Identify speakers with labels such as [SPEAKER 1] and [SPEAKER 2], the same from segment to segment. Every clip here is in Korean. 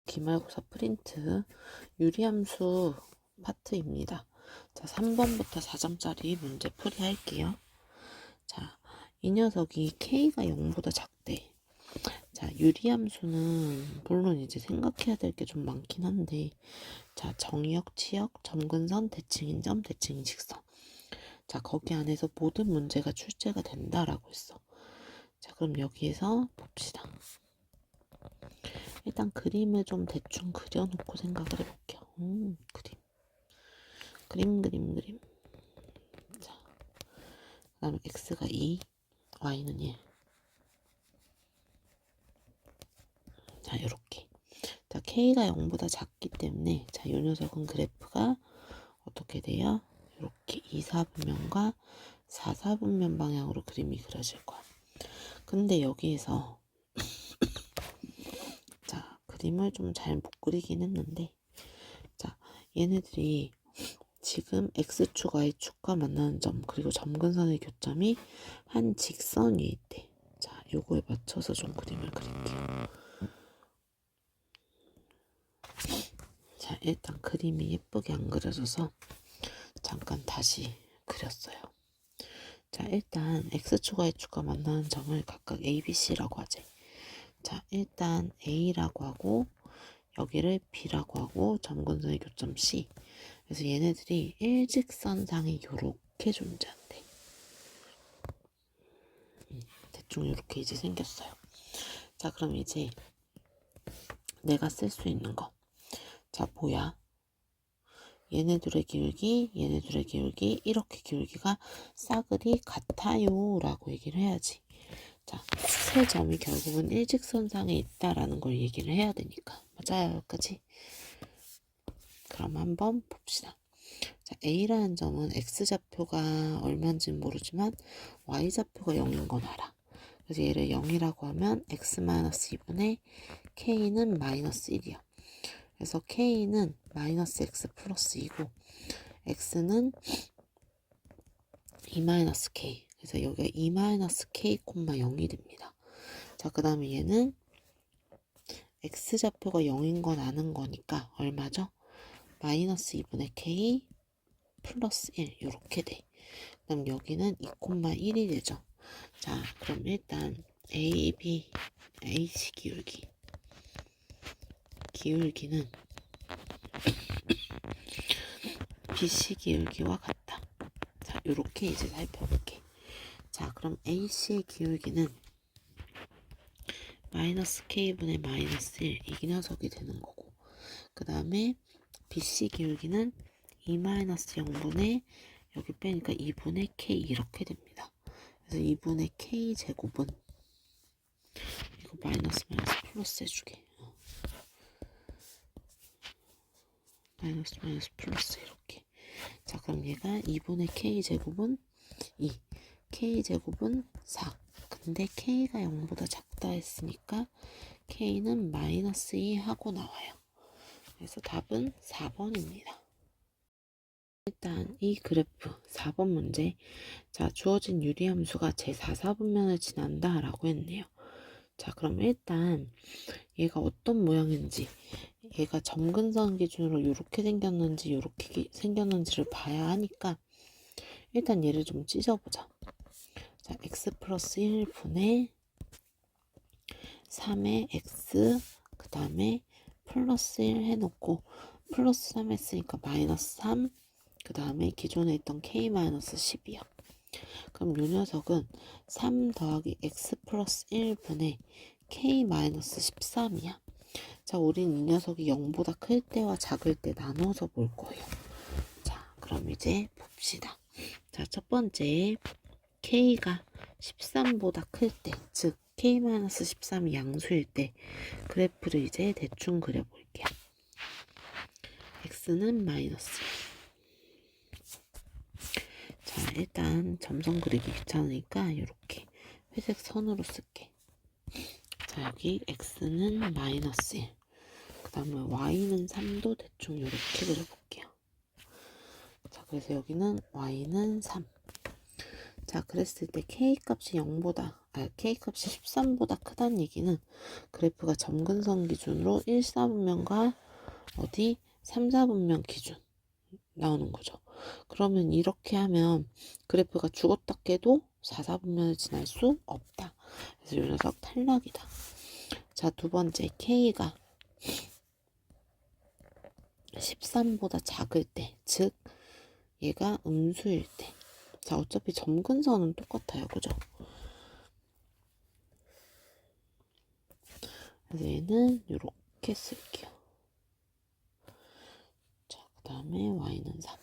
[SPEAKER 1] 기말고사 프린트 유리함수 파트입니다. 자, 3번부터 4점짜리 문제 풀이할게요. 자, 이 녀석이 K가 0보다 작대. 자, 유리함수는 물론 이제 생각해야 될 게 좀 많긴 한데, 자, 정의역, 치역, 점근선, 대칭인점, 대칭인 직선. 자, 거기 안에서 모든 문제가 출제가 된다라고 했어. 자, 그럼 여기에서 봅시다. 일단 그림을 좀 대충 그려놓고 생각을 해볼게요. 그림. 자, 그 다음에 x가 2, y는 1. 자, 요렇게. 자, k가 0보다 작기 때문에, 자, 요 녀석은 그래프가 어떻게 돼요? 요렇게 2, 4분면과 4, 4분면 방향으로 그림이 그려질 거야. 근데 여기에서, 자, 그림을 좀 잘 못 그리긴 했는데, 자, 얘네들이 지금 x축, y축과 만나는 점, 그리고 점근선의 교점이 한 직선 위에 있대. 자, 요거에 맞춰서 좀 그림을 그릴게요. 자, 일단 그림이 예쁘게 안 그려져서 잠깐 다시 그렸어요. 자, 일단 x축, y축과 만나는 점을 각각 a, b, c라고 하지. 자, 일단 a라고 하고 여기를 b라고 하고 점근선의 교점 c. 그래서 얘네들이 일직선상에 요렇게 존재한대. 대충 이렇게 이제 생겼어요. 자, 그럼 이제 내가 쓸 수 있는 거. 자, 뭐야? 얘네들의 기울기, 얘네들의 기울기, 이렇게 기울기가 싸그리 같아요 라고 얘기를 해야지. 자, 세 점이 결국은 일직선상에 있다라는 걸 얘기를 해야 되니까. 맞아요, 여기까지? 그럼 한번 봅시다. 자, A라는 점은 X좌표가 얼마인지는 모르지만 Y좌표가 0인 건 알아. 그래서 얘를 0이라고 하면 X-2분의 K는 마이너스 1이야. 그래서 K는 마이너스 X 플러스 2고 X는 2 마이너스 K. 그래서 여기가 2 마이너스 K, 0이 됩니다. 자, 그 다음에 얘는 X좌표가 0인 건 아는 거니까 얼마죠? 마이너스 2분의 K 플러스 1 이렇게 돼. 그럼 여기는 2,1이 되죠. 자, 그럼 일단 A, B, AC 기울기는 BC 기울기와 같다. 자, 요렇게 이제 살펴볼게. 자, 그럼 AC의 기울기는 마이너스 K분의 마이너스 1 이 녀석이 되는 거고, 그 다음에 BC 기울기는 2 마이너스 0분의 여기 빼니까 2분의 K 이렇게 됩니다. 그래서 2분의 K 제곱은 이거 마이너스 플러스 해주게. 마이너스 플러스 이렇게. 자, 그럼 얘가 2분의 K 제곱은 2, K 제곱은 4. 근데 K가 0보다 작다 했으니까 K는 마이너스 2 하고 나와요. 그래서 답은 4번입니다. 일단 이 그래프 4번 문제. 자, 주어진 유리함수가 제4, 4분면을 지난다 라고 했네요. 자, 그럼 일단 얘가 어떤 모양인지, 얘가 점근선 기준으로 이렇게 생겼는지 이렇게 생겼는지를 봐야 하니까 일단 얘를 좀 찢어보자. 자, x 플러스 1분의 3의 x 그 다음에 플러스 1 해놓고 플러스 3 했으니까 마이너스 3 그 다음에 기존에 있던 k 마이너스 10이야. 그럼 요 녀석은 3 더하기 x 플러스 1분의 k 마이너스 13이야. 자, 우린 이 녀석이 0보다 클 때와 작을 때 나눠서 볼 거예요. 자, 그럼 이제 봅시다. 자, 첫 번째 k가 13보다 클 때, 즉 k-13이 양수일 때 그래프를 이제 대충 그려볼게요. x는 마이너스. 자, 일단 점선 그리기 귀찮으니까 이렇게 회색 선으로 쓸게. 자, 여기 x는 마이너스 1. 그 다음에 y는 3도 대충 이렇게 그려볼게요. 자, 그래서 여기는 y는 3. 자, 그랬을 때 K값이 13보다 크다는 얘기는 그래프가 점근선 기준으로 1, 4분면과 어디 3, 4분면 기준 나오는 거죠. 그러면 이렇게 하면 그래프가 죽었다 깨도 4, 4분면을 지날 수 없다. 그래서 이 녀석 탈락이다. 자, 두 번째 K가 13보다 작을 때, 즉 얘가 음수일 때. 자, 어차피 점근선은 똑같아요. 그죠? 그래서 얘는 이렇게 쓸게요. 자, 그 다음에 y는 3.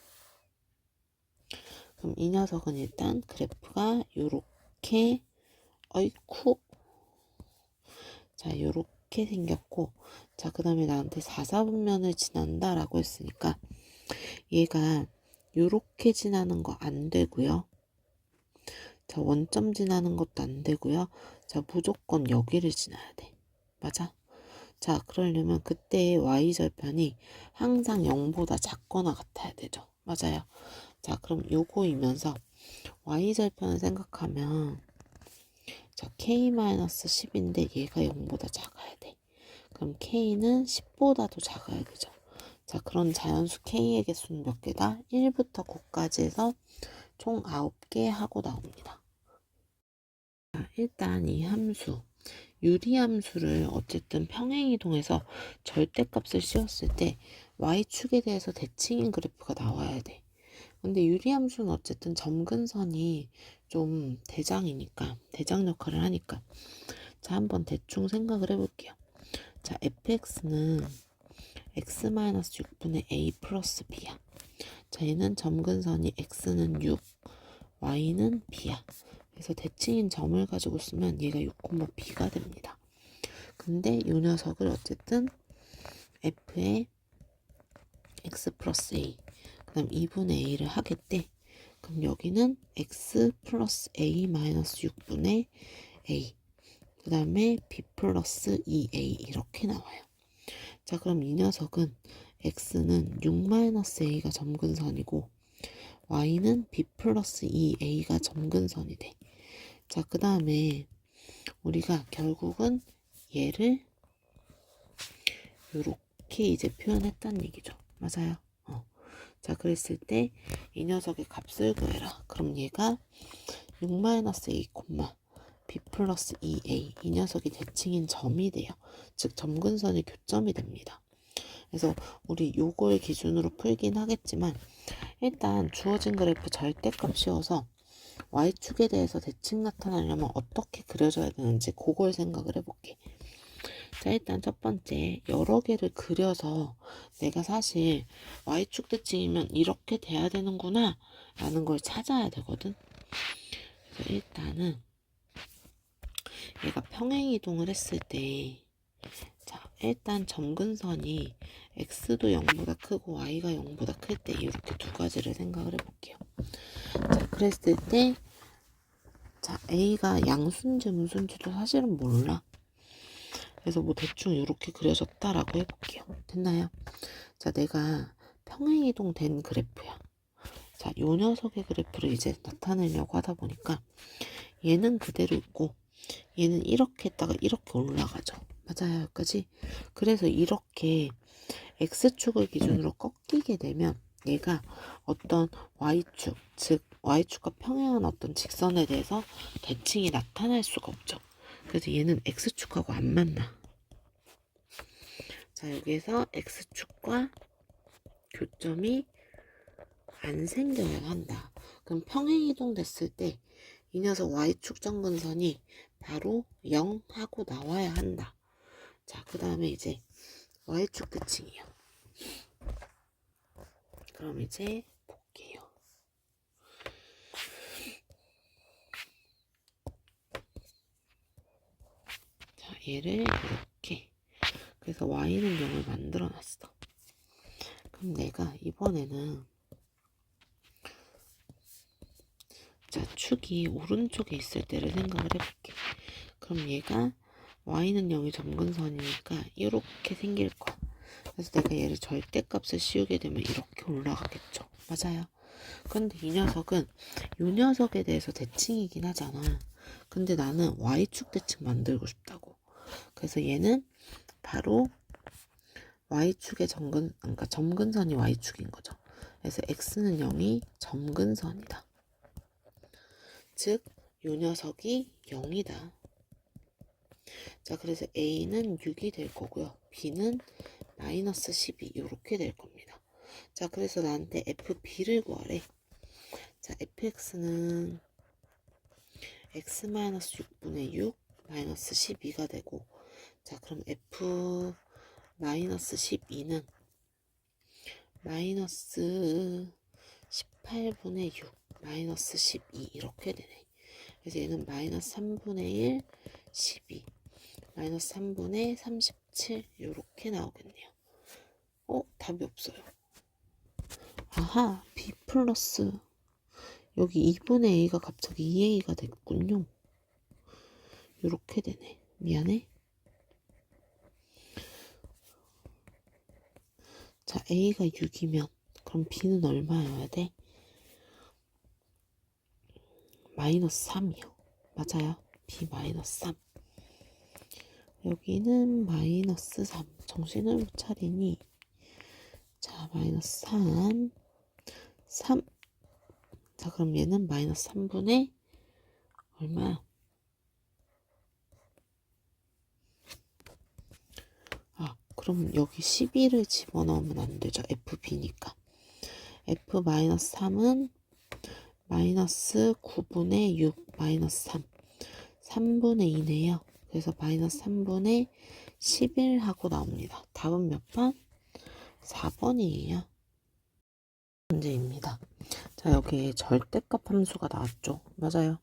[SPEAKER 1] 그럼 이 녀석은 일단 그래프가 요렇게 어이쿠 자, 요렇게 생겼고, 자, 그 다음에 나한테 4, 4분면을 지난다 라고 했으니까 얘가 요렇게 지나는 거 안 되고요. 자, 원점 지나는 것도 안 되고요. 자, 무조건 여기를 지나야 돼. 맞아? 자, 그러려면 그때의 y절편이 항상 0보다 작거나 같아야 되죠. 맞아요. 자, 그럼 요거이면서 y절편을 생각하면 자, k-10인데 얘가 0보다 작아야 돼. 그럼 k는 10보다도 작아야 되죠. 자, 그런 자연수 k의 개수는 몇 개다? 1부터 9까지 해서 총 9개 하고 나옵니다. 자, 일단 이 함수, 유리함수를 어쨌든 평행이동해서 절대값을 씌웠을 때 y축에 대해서 대칭인 그래프가 나와야 돼. 근데 유리함수는 어쨌든 점근선이 좀 대장 역할을 하니까 자, 한번 대충 생각을 해볼게요. 자, fx는 x-6분의 a 플러스 b야. 자, 얘는 점근선이 x는 6, y는 b야. 그래서 대칭인 점을 가지고 쓰면 얘가 6, b가 됩니다. 근데 이 녀석을 어쨌든 f에 x 플러스 a, 그 다음 2분의 a를 하겠대. 그럼 여기는 x 플러스 a 마이너스 6분의 a, 그 다음에 b 플러스 2a 이렇게 나와요. 자, 그럼 이 녀석은 x는 6 마이너스 a가 점근선이고 y는 b 플러스 2a가 점근선이 돼. 자, 그 다음에 우리가 결국은 얘를 이렇게 이제 표현했다는 얘기죠. 맞아요. 자, 그랬을 때 이 녀석의 값을 구해라. 그럼 얘가 6-a, b 플러스 2a 이 녀석이 대칭인 점이 돼요. 즉 점근선의 교점이 됩니다. 그래서 우리 요걸 기준으로 풀긴 하겠지만 일단 주어진 그래프 절대값 씌워서 y축에 대해서 대칭 나타나려면 어떻게 그려줘야 되는지 그걸 생각을 해볼게. 자, 일단 첫 번째 여러 개를 그려서 내가 사실 y축 대칭이면 이렇게 돼야 되는구나 라는 걸 찾아야 되거든. 그래서 일단은 얘가 평행이동을 했을 때 자, 일단 점근선이 x도 0보다 크고 y가 0보다 클 때 이렇게 두 가지를 생각을 해볼게요. 자, 그랬을 때 자, a가 양수인지 음수인지도 사실은 몰라. 그래서 뭐 대충 이렇게 그려졌다라고 해볼게요. 됐나요? 자, 내가 평행이동 된 그래프야. 자, 요 녀석의 그래프를 이제 나타내려고 하다 보니까 얘는 그대로 있고 얘는 이렇게 했다가 이렇게 올라가죠. 맞아요, 여기까지. 그래서 이렇게 x축을 기준으로 꺾이게 되면 얘가 어떤 y축, 즉 y축과 평행한 어떤 직선에 대해서 대칭이 나타날 수가 없죠. 그래서 얘는 x축하고 안 만나. 자, 여기에서 x축과 교점이 안 생겨야 한다. 그럼 평행이동 됐을 때 이 녀석 y축 점근선이 바로 0 하고 나와야 한다. 자, 그 다음에 이제 y축 대칭이요. 그럼 이제 볼게요. 자, 얘를 이렇게. 그래서 y는 0을 만들어 놨어. 그럼 내가 이번에는 자, 축이 오른쪽에 있을 때를 생각을 해볼게. 그럼 얘가 y는 0이 점근선이니까 이렇게 생길 거야. 그래서 내가 얘를 절대값을 씌우게 되면 이렇게 올라가겠죠. 맞아요. 근데 이 녀석은 이 녀석에 대해서 대칭이긴 하잖아. 근데 나는 y축 대칭 만들고 싶다고. 그래서 얘는 바로 y축의 그러니까 점근선이 y축인 거죠. 그래서 x는 0이 점근선이다. 즉, 이 녀석이 0이다. 자, 그래서 a는 6이 될 거고요. b는 마이너스 12 이렇게 될 겁니다. 자, 그래서 나한테 fb를 구하래. 자, fx는 x-6분의 6 마이너스 12가 되고, 자, 그럼 f 마이너스 12는 마이너스 18분의 6 마이너스 12 이렇게 되네. 그래서 얘는 마이너스 3분의 1 12 마이너스 3분의 37 이렇게 나오겠네요. 답이 없어요. 아하, b 플러스 여기 2분의 a가 갑자기 2a가 됐군요. 이렇게 되네. 미안해. 자, a가 6이면 그럼 b는 얼마여야 돼? 마이너스 3이요. 맞아요. b 마이너스 3. 여기는 마이너스 3. 정신을 못 차리니. 자, 마이너스 3. 3. 자, 그럼 얘는 마이너스 3분의 얼마야? 그럼 여기 12를 집어넣으면 안 되죠. fb니까. f-3은 마이너스 9분의 6 마이너스 3. 3분의 2네요. 그래서 마이너스 3분의 11 하고 나옵니다. 답은 몇 번? 4번이에요. 문제입니다. 자, 여기 절대값 함수가 나왔죠. 맞아요.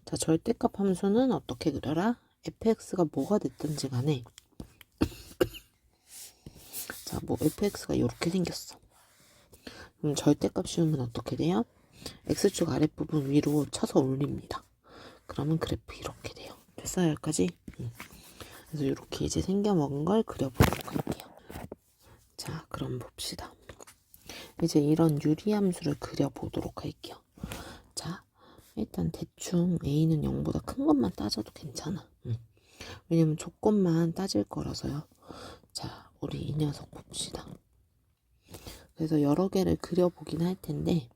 [SPEAKER 1] 자, 절대값 함수는 어떻게 그려라? fx가 뭐가 됐든지 간에 자, 뭐 fx가 이렇게 생겼어. 그럼 절대값 씌우면 어떻게 돼요? x축 아랫부분 위로 쳐서 올립니다. 그러면 그래프 이렇게 돼요. 됐어요, 여기까지? 그래서 이렇게 이제 생겨먹은 걸 그려보도록 할게요. 자, 그럼 봅시다. 이제 이런 유리함수를 그려보도록 할게요. 자, 일단 대충 a는 0보다 큰 것만 따져도 괜찮아. 왜냐면 조건만 따질 거라서요. 자, 우리 이 녀석 봅시다. 그래서 여러 개를 그려보긴 할 텐데,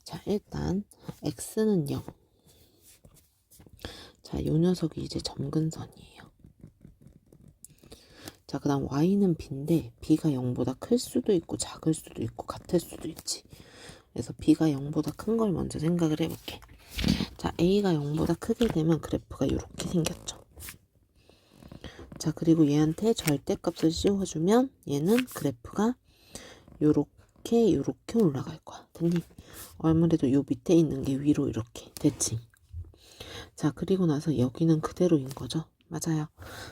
[SPEAKER 1] 자, 일단 x는 0. 자, 요 녀석이 이제 점근선이에요. 자, 그 다음 y는 b인데 b가 0보다 클 수도 있고 작을 수도 있고 같을 수도 있지. 그래서 b가 0보다 큰 걸 먼저 생각을 해볼게. 자, a가 0보다 크게 되면 그래프가 이렇게 생겼죠. 자, 그리고 얘한테 절대값을 씌워주면 얘는 그래프가 요렇게 올라갈 거야. 됐니? 아무래도 요 밑에 있는 게 위로 이렇게 됐지. 자, 그리고 나서 여기는 그대로인 거죠. 맞아요.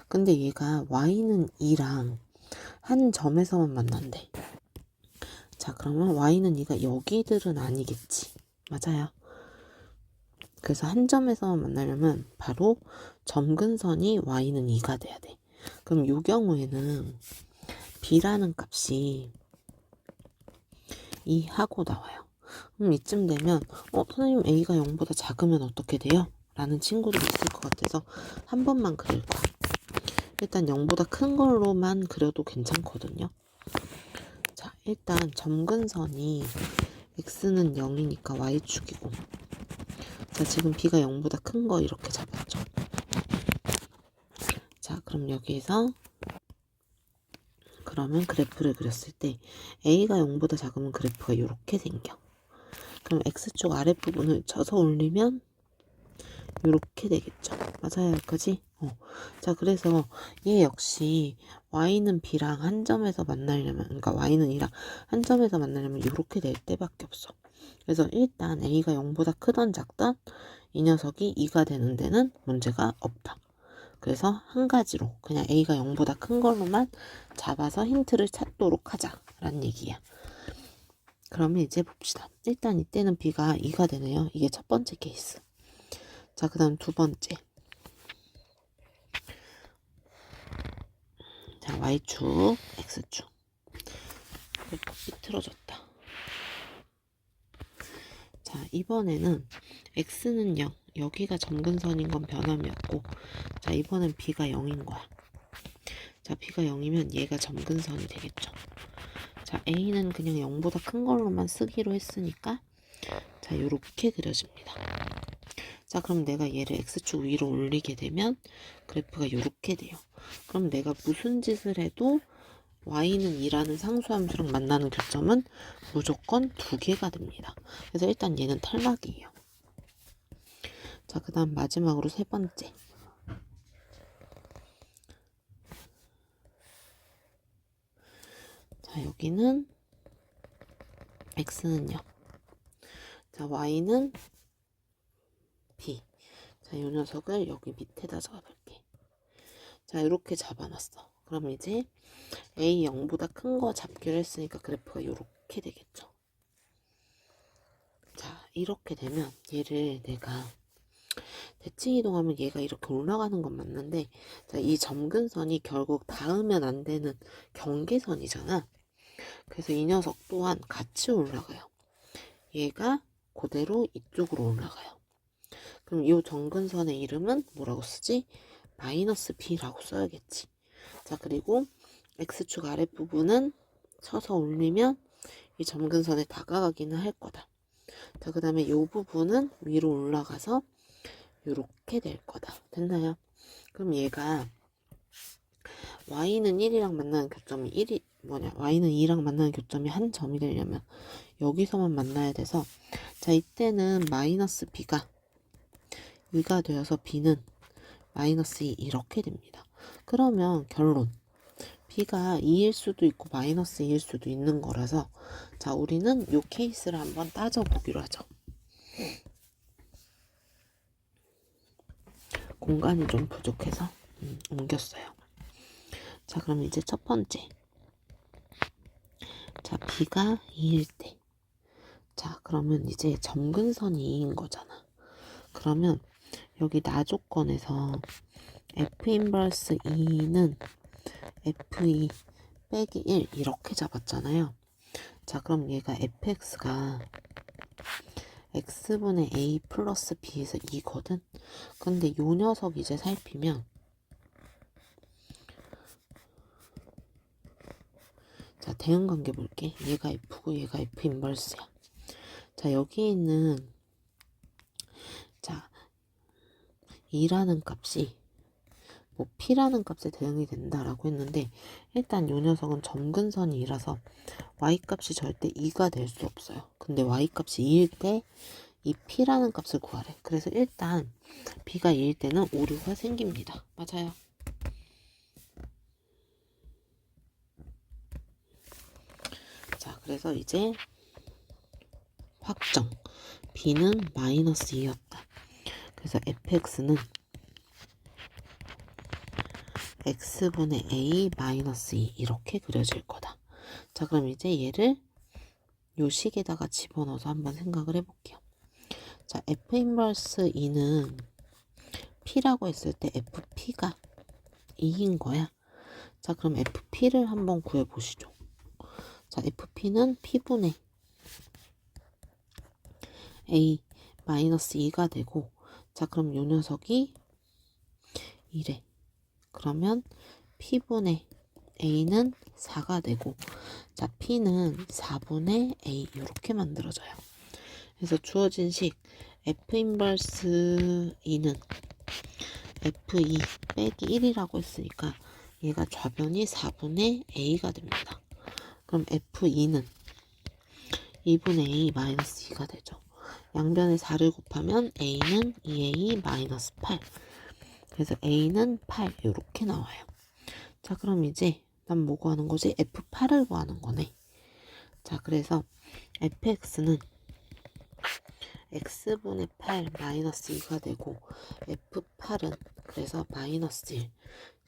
[SPEAKER 1] 근데 얘가 y는 2랑 한 점에서만 만난대. 자, 그러면 y는 2가 여기들은 아니겠지. 맞아요. 그래서 한 점에서만 만나려면 바로 점근선이 y는 2가 돼야 돼. 그럼 이 경우에는 b라는 값이 2 하고 나와요. 그럼 이쯤 되면 선생님 a가 0보다 작으면 어떻게 돼요? 라는 친구들이 있을 것 같아서 한 번만 그릴 거야. 일단 0보다 큰 걸로만 그려도 괜찮거든요. 자, 일단 점근선이 x는 0이니까 y축이고, 자, 지금 b가 0보다 큰 거 이렇게 잡았죠. 자, 그럼 여기에서 그러면 그래프를 그렸을 때 a가 0보다 작으면 그래프가 이렇게 생겨. 그럼 x축 아랫부분을 쳐서 올리면 이렇게 되겠죠. 맞아요, 여기까지? 자, 그래서 얘 역시 y는 b랑 한 점에서 만나려면, 그러니까 y는 2랑 한 점에서 만나려면 이렇게 될 때밖에 없어. 그래서 일단 a가 0보다 크던 작던 이 녀석이 2가 되는 데는 문제가 없다. 그래서 한 가지로 그냥 a가 0보다 큰 걸로만 잡아서 힌트를 찾도록 하자라는 얘기야. 그러면 이제 봅시다. 일단 이때는 b가 2가 되네요. 이게 첫 번째 케이스. 자, 그 다음 두 번째. 자, y축, x축. 삐뚤어졌다. 자, 이번에는 x는 0, 여기가 점근선인 건 변함이 없고, 자, 이번엔 b가 0인 거야. 자, b가 0이면 얘가 점근선이 되겠죠. 자, a는 그냥 0보다 큰 걸로만 쓰기로 했으니까, 자, 요렇게 그려집니다. 자, 그럼 내가 얘를 x축 위로 올리게 되면 그래프가 요렇게 돼요. 그럼 내가 무슨 짓을 해도 y는 2라는 상수함수랑 만나는 교점은 무조건 2개가 됩니다. 그래서 일단 얘는 탈락이에요. 자, 그 다음 마지막으로 세 번째. 자, 여기는 x는요. 자, y는 b. 자, 이 녀석을 여기 밑에다 잡아볼게. 자, 이렇게 잡아놨어. 그럼 이제 a 0보다 큰 거 잡기로 했으니까 그래프가 이렇게 되겠죠. 자, 이렇게 되면 얘를 내가 대칭 이동하면 얘가 이렇게 올라가는 건 맞는데, 자, 이 점근선이 결국 닿으면 안 되는 경계선이잖아. 그래서 이 녀석 또한 같이 올라가요. 얘가 그대로 이쪽으로 올라가요. 그럼 이 점근선의 이름은 뭐라고 쓰지? 마이너스 b라고 써야겠지. 자, 그리고 x축 아랫부분은 쳐서 올리면 이 점근선에 다가가기는 할 거다. 자, 그 다음에 이 부분은 위로 올라가서 이렇게 될 거다. 됐나요? 그럼 얘가 y는 1이랑 만나는 교점이 1이 뭐냐? y는 2랑 만나는 교점이 한 점이 되려면 여기서만 만나야 돼서, 자, 이때는 마이너스 b가 2가 되어서 b는 마이너스 2 이렇게 됩니다. 그러면 결론. b가 2일 수도 있고 마이너스 2일 수도 있는 거라서, 자, 우리는 요 케이스를 한번 따져보기로 하죠. 공간이 좀 부족해서 옮겼어요. 자, 그럼 이제 첫 번째. 자, b가 2일 때. 자, 그러면 이제 점근선이 2인 거잖아. 그러면 여기 나 조건에서 f 인버스 2는 f2 빼기 1 이렇게 잡았잖아요. 자, 그럼 얘가 fx가 x분의 a 플러스 b에서 2거든. 근데 요 녀석 이제 살피면, 자, 대응관계 볼게. 얘가 f고 얘가 f 인버스야. 자, 여기 있는, 자, 2라는 값이 뭐 p라는 값에 대응이 된다라고 했는데, 일단 요 녀석은 점근선이 2라서 y값이 절대 2가 될 수 없어요. 근데 y값이 2일 때 이 p라는 값을 구하래. 그래서 일단 b가 2일 때는 오류가 생깁니다. 맞아요. 자, 그래서 이제 확정. b는 마이너스 2였다. 그래서 fx는 x분의 a 마이너스 2 이렇게 그려질 거다. 자, 그럼 이제 얘를 요 식에다가 집어넣어서 한번 생각을 해볼게요. 자, f 인버스 2는 p라고 했을 때 fp가 2인 거야. 자, 그럼 fp를 한번 구해보시죠. 자, fp는 p분의 a 마이너스 2가 되고, 자, 그럼 요 녀석이 2래. 그러면 p분의 a는 4가 되고, 자, p는 4분의 a 이렇게 만들어져요. 그래서 주어진 식 f 인버스 2는 f2 빼기 1이라고 했으니까 얘가 좌변이 4분의 a가 됩니다. 그럼 f2는 2분의 a 마이너스 2가 되죠. 양변에 4를 곱하면 a는 2a 마이너스 8. 그래서 a는 8 이렇게 나와요. 자, 그럼 이제 난 뭐 구하는 거지? f8을 구하는 거네. 자, 그래서 fx는 x분의 8 마이너스 2가 되고, f8은 그래서 마이너스 1.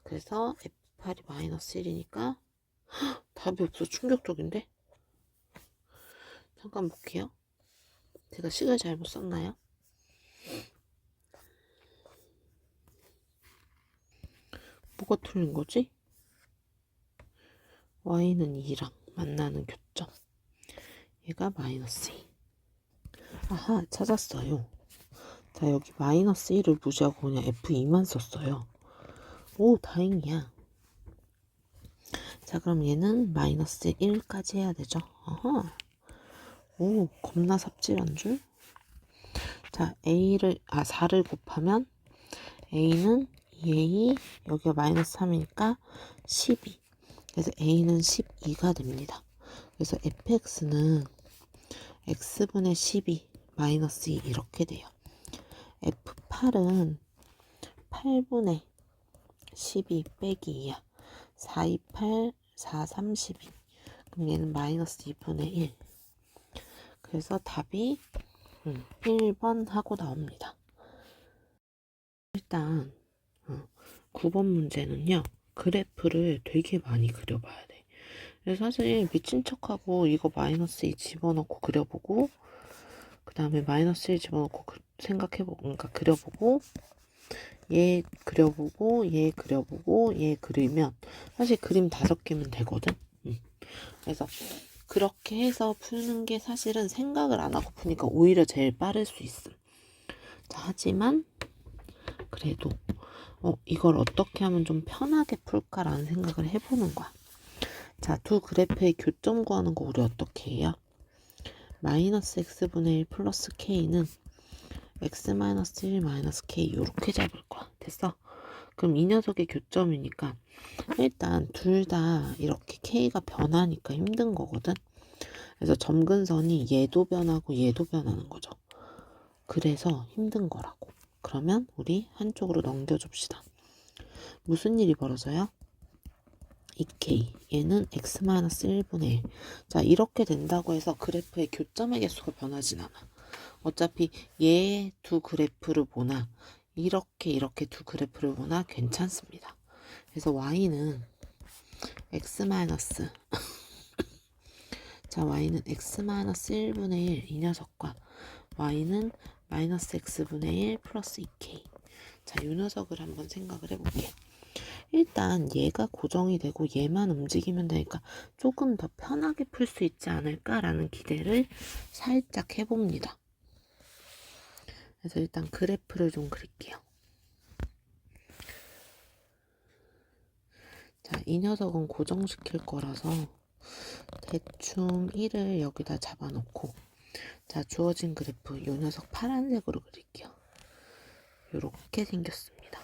[SPEAKER 1] 그래서 f8이 마이너스 1이니까 답이 없어. 충격적인데? 잠깐 볼게요. 제가 식을 잘못 썼나요? 뭐가 틀린 거지? y는 2랑 만나는 교점. 얘가 마이너스 2. 아하, 찾았어요. 자, 여기 마이너스 1을 무시하고 그냥 F2만 썼어요. 오, 다행이야. 자, 그럼 얘는 마이너스 1까지 해야 되죠. 어허. 오, 겁나 삽질한 줄. 자, 4를 곱하면 A는 2A, 여기가 마이너스 3이니까 12. 그래서 A는 12가 됩니다. 그래서 fx는 x분의 12 마이너스 2 이렇게 돼요. f8은 8분의 12 빼기 2야. 4, 2, 8, 4, 3, 12. 그럼 얘는 마이너스 2분의 1. 그래서 답이 1번 하고 나옵니다. 일단 9번 문제는요. 그래프를 되게 많이 그려봐야 돼. 그래서 사실 미친 척하고 이거 마이너스 2 집어넣고 그려보고 그 다음에 마이너스 1 집어넣고 생각해보고 그러니까 그려보고 얘 그려보고 얘 그려보고 얘 그리면 사실 그림 5개면 되거든. 그래서 그렇게 해서 푸는 게 사실은 생각을 안 하고 푸니까 오히려 제일 빠를 수 있음. 자, 하지만 그래도 이걸 어떻게 하면 좀 편하게 풀까라는 생각을 해보는 거야. 자, 두 그래프의 교점 구하는 거 우리 어떻게 해요? 마이너스 x분의 1 플러스 k는 x 마이너스 1 마이너스 k 이렇게 잡을 거야. 됐어? 그럼 이 녀석의 교점이니까 일단 둘 다 이렇게 k가 변하니까 힘든 거거든. 그래서 점근선이 얘도 변하고 얘도 변하는 거죠. 그래서 힘든 거라고. 그러면 우리 한쪽으로 넘겨줍시다. 무슨 일이 벌어져요? 2k 얘는 x-1분의 1. 자, 이렇게 된다고 해서 그래프의 교점의 개수가 변하진 않아. 어차피 얘 두 그래프를 보나 이렇게 두 그래프를 보나 괜찮습니다. 그래서 y는 x- 자, y는 x-1분의 1 이 녀석과 y는 마이너스 x분의 1 플러스 2k. 자, 이 녀석을 한번 생각을 해볼게. 일단 얘가 고정이 되고 얘만 움직이면 되니까 조금 더 편하게 풀 수 있지 않을까라는 기대를 살짝 해봅니다. 그래서 일단 그래프를 좀 그릴게요. 자, 이 녀석은 고정시킬 거라서 대충 1을 여기다 잡아놓고 자, 주어진 그래프 이 녀석 파란색으로 그릴게요. 요렇게 생겼습니다.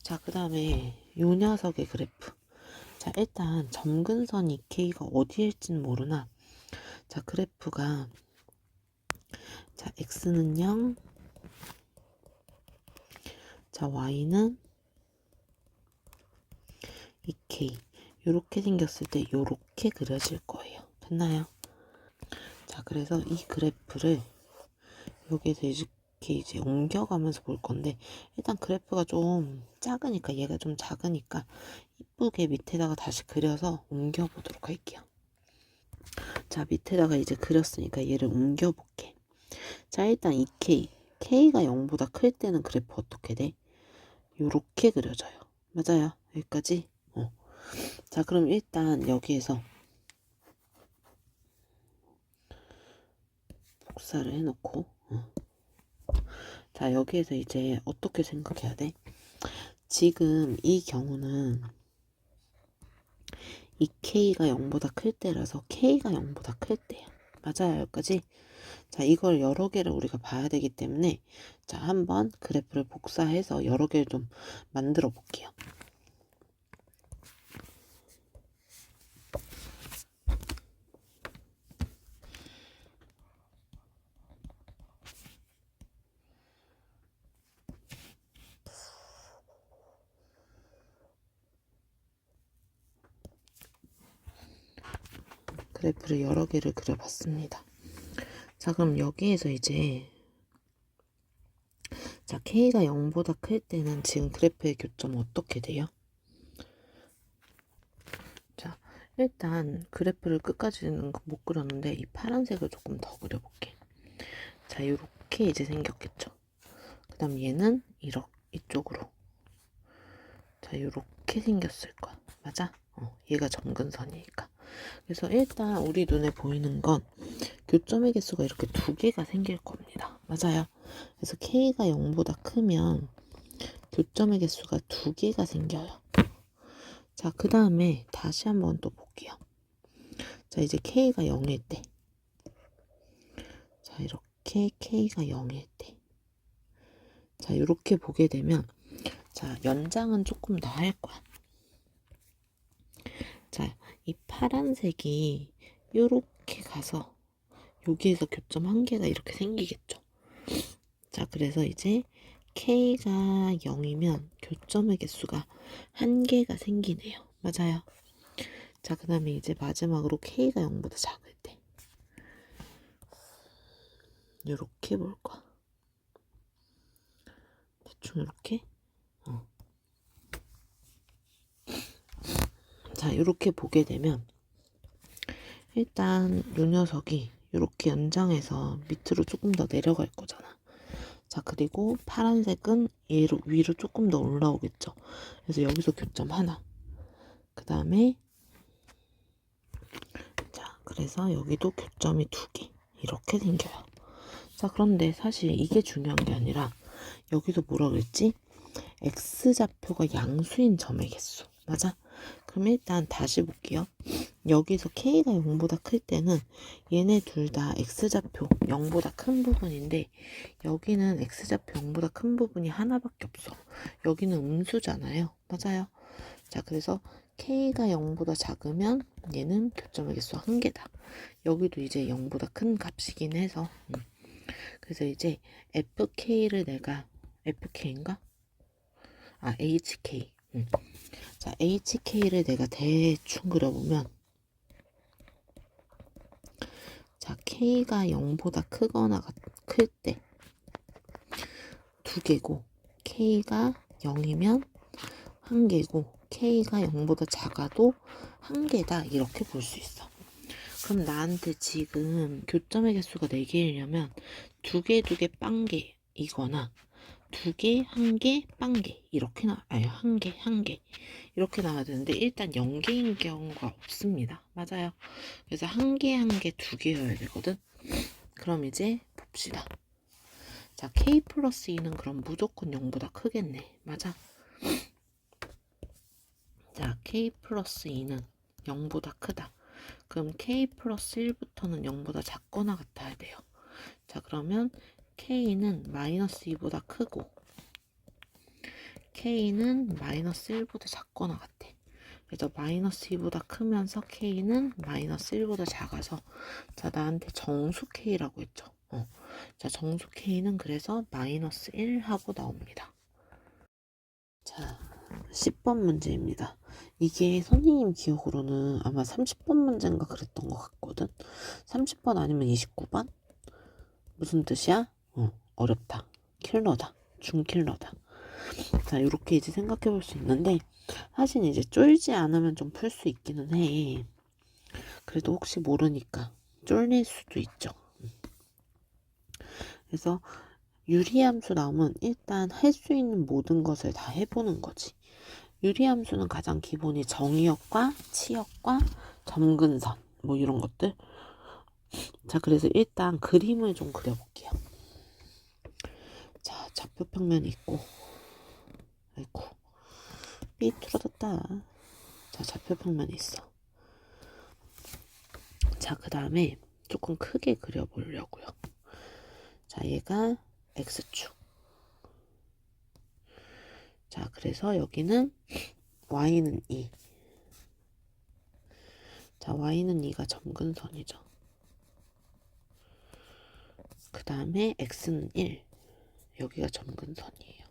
[SPEAKER 1] 자, 그 다음에 이 녀석의 그래프. 자, 일단 점근선 2K가 어디일지는 모르나 자, 그래프가 자, X는 0 자, Y는 2K 요렇게 생겼을 때 요렇게 그려질 거예요. 됐나요? 자, 그래서 이 그래프를 여기에서 이렇게 이제 옮겨가면서 볼 건데 일단 그래프가 좀 작으니까 얘가 좀 작으니까 이쁘게 밑에다가 다시 그려서 옮겨보도록 할게요. 자, 밑에다가 이제 그렸으니까 얘를 옮겨볼게. 자, 일단 2K K가 0보다 클 때는 그래프 어떻게 돼? 요렇게 그려져요. 맞아요. 여기까지. 자, 그럼 일단 여기에서 복사를 해놓고 자, 여기에서 이제 어떻게 생각해야 돼? 지금 이 경우는 이 K가 0보다 클 때라서 K가 0보다 클 때야. 맞아요. 여기까지. 자, 이걸 여러 개를 우리가 봐야 되기 때문에 자, 한번 그래프를 복사해서 여러 개를 좀 만들어 볼게요. 그래프를 여러 개를 그려봤습니다. 자, 그럼 여기에서 이제 자, K가 0보다 클 때는 지금 그래프의 교점 어떻게 돼요? 자, 일단 그래프를 끝까지는 못 그렸는데 이 파란색을 조금 더 그려볼게. 자, 이렇게 이제 생겼겠죠. 그 다음 얘는 이쪽으로. 자, 이렇게 생겼을 거야. 맞아? 얘가 점근선이니까. 그래서 일단 우리 눈에 보이는 건 교점의 개수가 이렇게 두 개가 생길 겁니다. 맞아요. 그래서 K가 0보다 크면 교점의 개수가 두 개가 생겨요. 자, 그 다음에 다시 한번 또 볼게요. 자, 이제 K가 0일 때. 자, 이렇게 K가 0일 때. 자, 이렇게 보게 되면, 자, 연장은 조금 더 할 거야. 자, 이 파란색이 요렇게 가서 여기에서 교점 한 개가 이렇게 생기겠죠. 자, 그래서 이제 K가 0이면 교점의 개수가 한 개가 생기네요. 맞아요. 자, 그 다음에 이제 마지막으로 K가 0보다 작을 때 요렇게 볼 거야. 대충 이렇게. 자, 이렇게 보게 되면 일단 요 녀석이 이렇게 연장해서 밑으로 조금 더 내려갈 거잖아. 자, 그리고 파란색은 얘로 위로 조금 더 올라오겠죠. 그래서 여기서 교점 하나. 그 다음에 자, 그래서 여기도 교점이 두 개. 이렇게 생겨요. 자, 그런데 사실 이게 중요한 게 아니라 여기도 뭐라 그랬지? X좌표가 양수인 점의 개수. 맞아? 그럼 일단 다시 볼게요. 여기서 K가 0보다 클 때는 얘네 둘 다 X좌표 0보다 큰 부분인데 여기는 X좌표 0보다 큰 부분이 하나밖에 없어. 여기는 음수잖아요. 맞아요. 자, 그래서 K가 0보다 작으면 얘는 교점의 개수 한 개다. 여기도 이제 0보다 큰 값이긴 해서 그래서 이제 FK를 내가 FK인가? 아, HK. 자, HK를 내가 대충 그려보면 자, K가 0보다 크거나 클 때 두 개고 K가 0이면 한 개고 K가 0보다 작아도 한 개다 이렇게 볼 수 있어. 그럼 나한테 지금 교점의 개수가 4개이려면 두 개, 두 개, 빵개 이거나 두 개, 한 개, 빵개 이렇게 아니 한 개, 한 개 이렇게 나와야 되는데 일단 0개인 경우가 없습니다. 맞아요. 그래서 한 개, 한 개, 두 개여야 되거든. 그럼 이제 봅시다. 자, K 플러스 2는 그럼 무조건 0보다 크겠네. 맞아. 자, K 플러스 2는 0보다 크다. 그럼 K 플러스 1부터는 0보다 작거나 같아야 돼요. 자, 그러면 K는 마이너스 2보다 크고 K는 마이너스 1보다 작거나 같아. 그래서 마이너스 2보다 크면서 K는 마이너스 1보다 작아서 자, 나한테 정수 K라고 했죠. 자, 정수 K는 그래서 마이너스 1 하고 나옵니다. 자, 10번 문제입니다. 이게 선생님 기억으로는 아마 30번 문제인가 그랬던 것 같거든. 30번 아니면 29번? 무슨 뜻이야? 어렵다. 킬러다. 중킬러다. 자, 이렇게 이제 생각해 볼 수 있는데 사실 이제 쫄지 않으면 좀 풀 수 있기는 해. 그래도 혹시 모르니까 쫄릴 수도 있죠. 그래서 유리함수 나오면 일단 할 수 있는 모든 것을 다 해보는 거지. 유리함수는 가장 기본이 정의역과 치역과 점근선 뭐 이런 것들. 자, 그래서 일단 그림을 좀 그려볼게요. 자, 좌표평면이 있고 아이고 삐뚤어졌다. 자, 좌표평면이 있어. 자, 그 다음에 조금 크게 그려보려고요. 자, 얘가 X축. 자, 그래서 여기는 Y는 2. 자, Y는 2가 점근선이죠. 그 다음에 X는 1. 여기가 점근선이에요.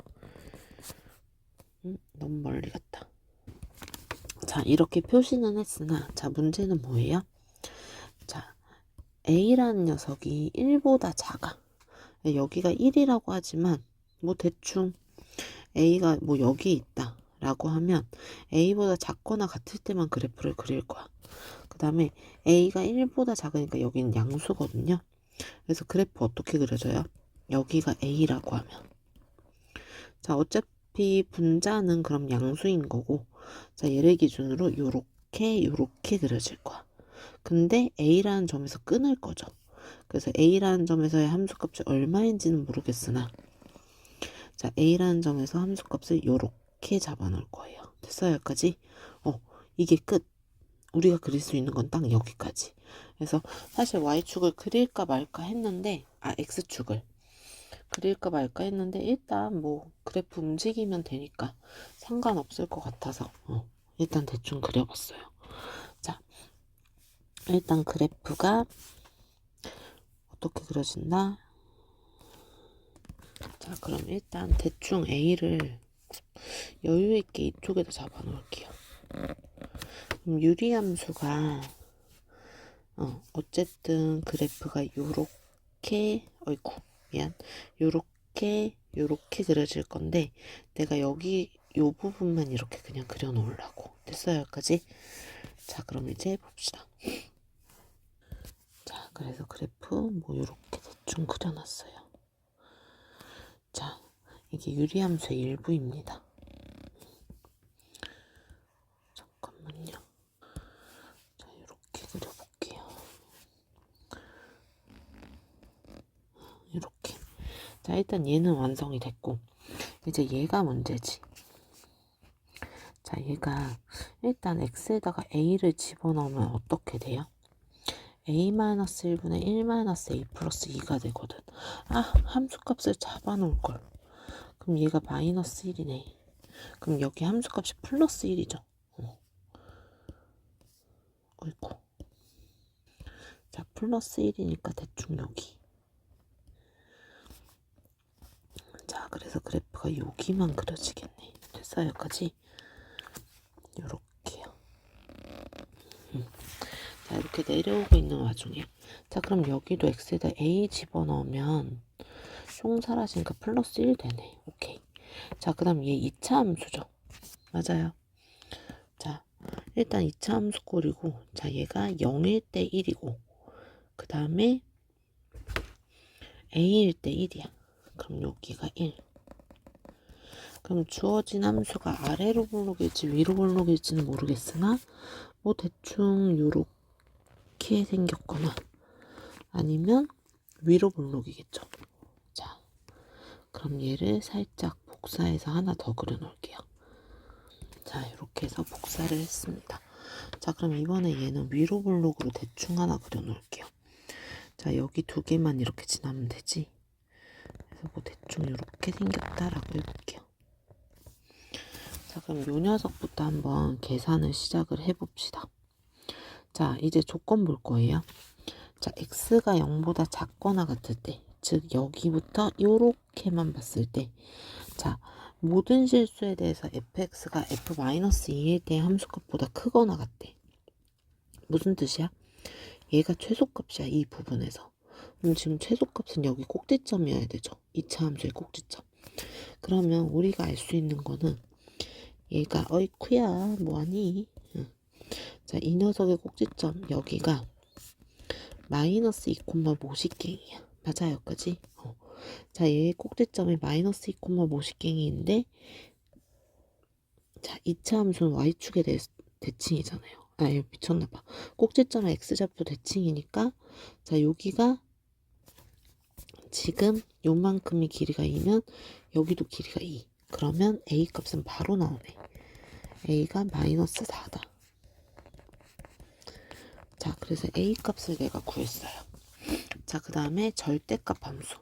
[SPEAKER 1] 너무 멀리 갔다. 자, 이렇게 표시는 했으나 자, 문제는 뭐예요? 자, A라는 녀석이 1보다 작아. 여기가 1이라고 하지만 뭐 대충 A가 뭐 여기 있다 라고 하면 A보다 작거나 같을 때만 그래프를 그릴 거야. 그 다음에 A가 1보다 작으니까 여기는 양수거든요. 그래서 그래프 어떻게 그려져요? 여기가 A라고 하면 자, 어차피 분자는 그럼 양수인 거고 자, 얘를 기준으로 요렇게 그려질 거야. 근데 A라는 점에서 끊을 거죠. 그래서 A라는 점에서의 함수값이 얼마인지는 모르겠으나 자, A라는 점에서 함수값을 요렇게 잡아놓을 거예요. 됐어요, 여기까지? 이게 끝. 우리가 그릴 수 있는 건 딱 여기까지. 그래서 사실 Y축을 그릴까 말까 했는데, X축을 그릴까 말까 했는데, 일단 뭐 그래프 움직이면 되니까 상관없을 것 같아서 일단 대충 그려봤어요. 자, 일단 그래프가 어떻게 그려진다? 자, 그럼 일단 대충 A를 여유있게 이쪽에다 잡아 놓을게요. 그럼 유리함수가 어쨌든 그래프가 요렇게 요렇게 그려질 건데 내가 여기 요 부분만 이렇게 그냥 그려 놓으려고. 됐어요, 여기까지? 자, 그럼 이제 봅시다. 자, 그래서 그래프 뭐 요렇게 대충 그려놨어요. 자, 이게 유리함수의 일부입니다. 잠깐만요. 자, 이렇게 그려볼게요. 이렇게. 자, 일단 얘는 완성이 됐고 이제 얘가 문제지. 자, 얘가 일단 x에다가 a를 집어넣으면 어떻게 돼요? a-1분의 1-a 플러스 2가 되거든. 함수값을 잡아놓을걸. 그럼 얘가 마이너스 1이네. 그럼 여기 함수값이 플러스 1이죠. 어이구. 자, 플러스 1이니까 대충 여기. 자, 그래서 그래프가 여기만 그려지겠네. 됐어요, 여기까지? 요렇게요. 자, 이렇게 내려오고 있는 와중에 자, 그럼 여기도 x에다 a 집어넣으면 총 사라지니까 플러스 1 되네. 오케이. 자, 그 다음 얘 2차 함수죠. 맞아요. 자, 일단 2차 함수 꼴이고 자, 얘가 0일 때 1이고 그 다음에 a일 때 1이야. 그럼 여기가 1. 그럼 주어진 함수가 아래로 볼록일지 위로 볼록일지는 모르겠으나 뭐 대충 요렇게 생겼거나 아니면 위로 볼록이겠죠. 자, 그럼 얘를 살짝 복사해서 하나 더 그려 놓을게요. 자, 이렇게 해서 복사를 했습니다. 자, 그럼 이번에 얘는 위로 볼록으로 대충 하나 그려 놓을게요. 자, 여기 두 개만 이렇게 지나면 되지. 그래서 뭐 대충 이렇게 생겼다라고 해볼게요. 자, 그럼 요 녀석부터 한번 계산을 시작을 해봅시다. 자, 이제 조건 볼 거예요. 자, x가 0보다 작거나 같을 때, 즉 여기부터 요렇게만 봤을 때, 자, 모든 실수에 대해서 fx가 f-2일 때 함수값보다 크거나 같대. 무슨 뜻이야? 얘가 최소값이야, 이 부분에서. 그럼 지금 최소값은 여기 꼭지점이어야 되죠. 2차 함수의 꼭지점. 그러면 우리가 알 수 있는 거는 얘가 어이쿠야 뭐하니? 자, 이 녀석의 꼭지점 여기가 마이너스 2,5씩갱이야. 맞아요, 여기까지? 자, 얘의 꼭지점이 마이너스 2,5씩갱이인데 자, 2차 함수는 y축에 대해서 대칭이잖아요. 이거 미쳤나봐. 꼭지점의 x좌표 대칭이니까 자, 여기가 지금 요만큼이 길이가 2면 여기도 길이가 2. 그러면 a 값은 바로 나오네. a가 마이너스 4다. 자, 그래서 a 값을 내가 구했어요. 자, 그 다음에 절대값 함수.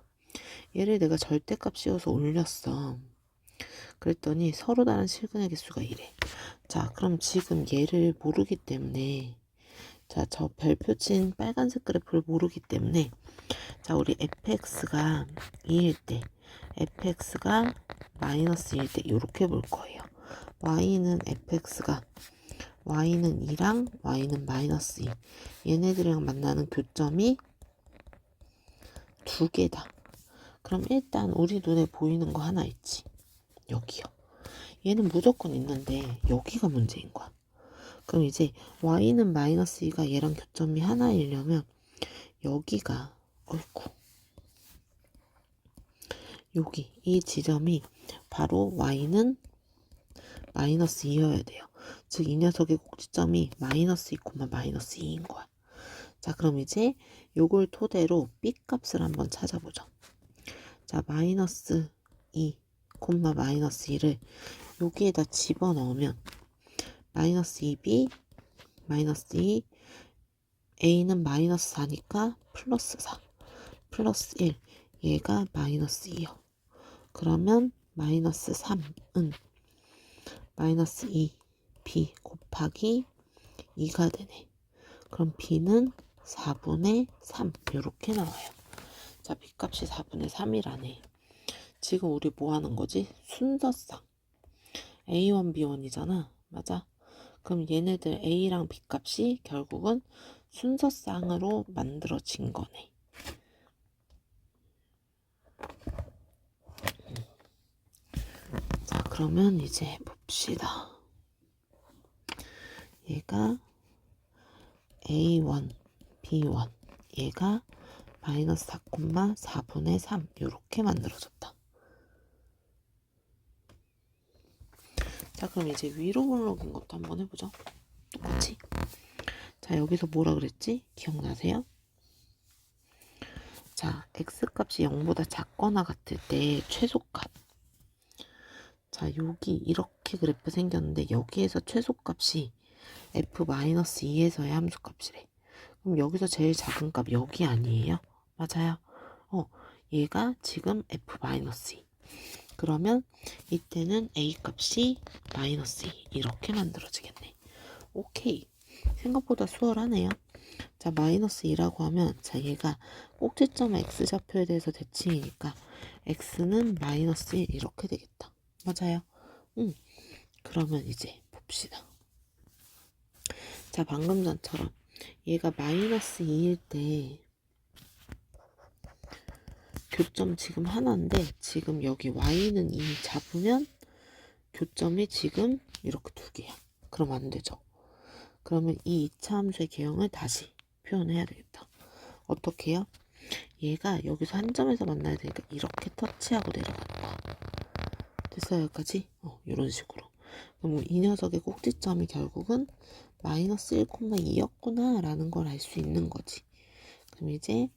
[SPEAKER 1] 얘를 내가 절대값 씌워서 올렸어. 그랬더니 서로 다른 실근의 개수가 이래. 자, 그럼 지금 얘를 모르기 때문에 자, 저 별표친 빨간색 그래프를 모르기 때문에 자, 우리 fx가 2일 때 fx가 마이너스 2일 때 이렇게 볼 거예요. y는 fx가 y는 2랑 y는 마이너스 2. 얘네들이랑 만나는 교점이 두 개다. 그럼 일단 우리 눈에 보이는 거 하나 있지. 여기요. 얘는 무조건 있는데 여기가 문제인 거야. 그럼 이제 y는 마이너스 2가 얘랑 교점이 하나이려면 여기가 어이구 여기 이 지점이 바로 y는 마이너스 2여야 돼요. 즉 이 녀석의 꼭지점이 마이너스 2, 마이너스 2인 거야. 자, 그럼 이제 요걸 토대로 b 값을 한번 찾아보죠. 자, 마이너스 2, 콤마 마이너스 2를 여기에다 집어넣으면 마이너스 2b, 마이너스 2, a는 마이너스 4니까 플러스 4, 플러스 1, 얘가 마이너스 2요. 그러면 마이너스 3은 마이너스 2, b 곱하기 2가 되네. 그럼 b는 4분의 3 이렇게 나와요. 자, b 값이 4분의 3이라네. 지금 우리 뭐 하는 거지? 순서상 A1, B1이잖아. 맞아? 그럼 얘네들 A랑 B 값이 결국은 순서쌍으로 만들어진 거네. 자, 그러면 이제 봅시다. 얘가 A1, B1, 얘가 마이너스 4,4분의 3 이렇게 만들어졌다. 자, 그럼 이제 위로 올라간 것도 한번 해보죠. 똑같이. 자, 여기서 뭐라 그랬지? 기억나세요? 자, x값이 0보다 작거나 같을 때 최소값. 자, 여기 이렇게 그래프 생겼는데 여기에서 최소값이 f-2에서의 함수값이래. 그럼 여기서 제일 작은 값 여기 아니에요? 맞아요. 얘가 지금 f-2. 그러면 이때는 a 값이 마이너스 2 이렇게 만들어지겠네. 오케이. 생각보다 수월하네요. 자, 마이너스 2라고 하면 자, 얘가 꼭지점 x좌표에 대해서 대칭이니까 x는 마이너스 1 이렇게 되겠다. 맞아요. 그러면 이제 봅시다. 자, 방금 전처럼 얘가 마이너스 2일 때 교점 지금 하나인데 지금 여기 y는 2 잡으면 교점이 지금 이렇게 두 개야. 그럼 안 되죠. 그러면 이 2차 함수의 개형을 다시 표현해야 되겠다. 어떻게 해요? 얘가 여기서 한 점에서 만나야 되니까 이렇게 터치하고 내려간다. 됐어요, 여기까지? 이런 식으로. 그럼 이 녀석의 꼭지점이 결국은 마이너스 1,2였구나 라는 걸 알 수 있는 거지. 그럼 이제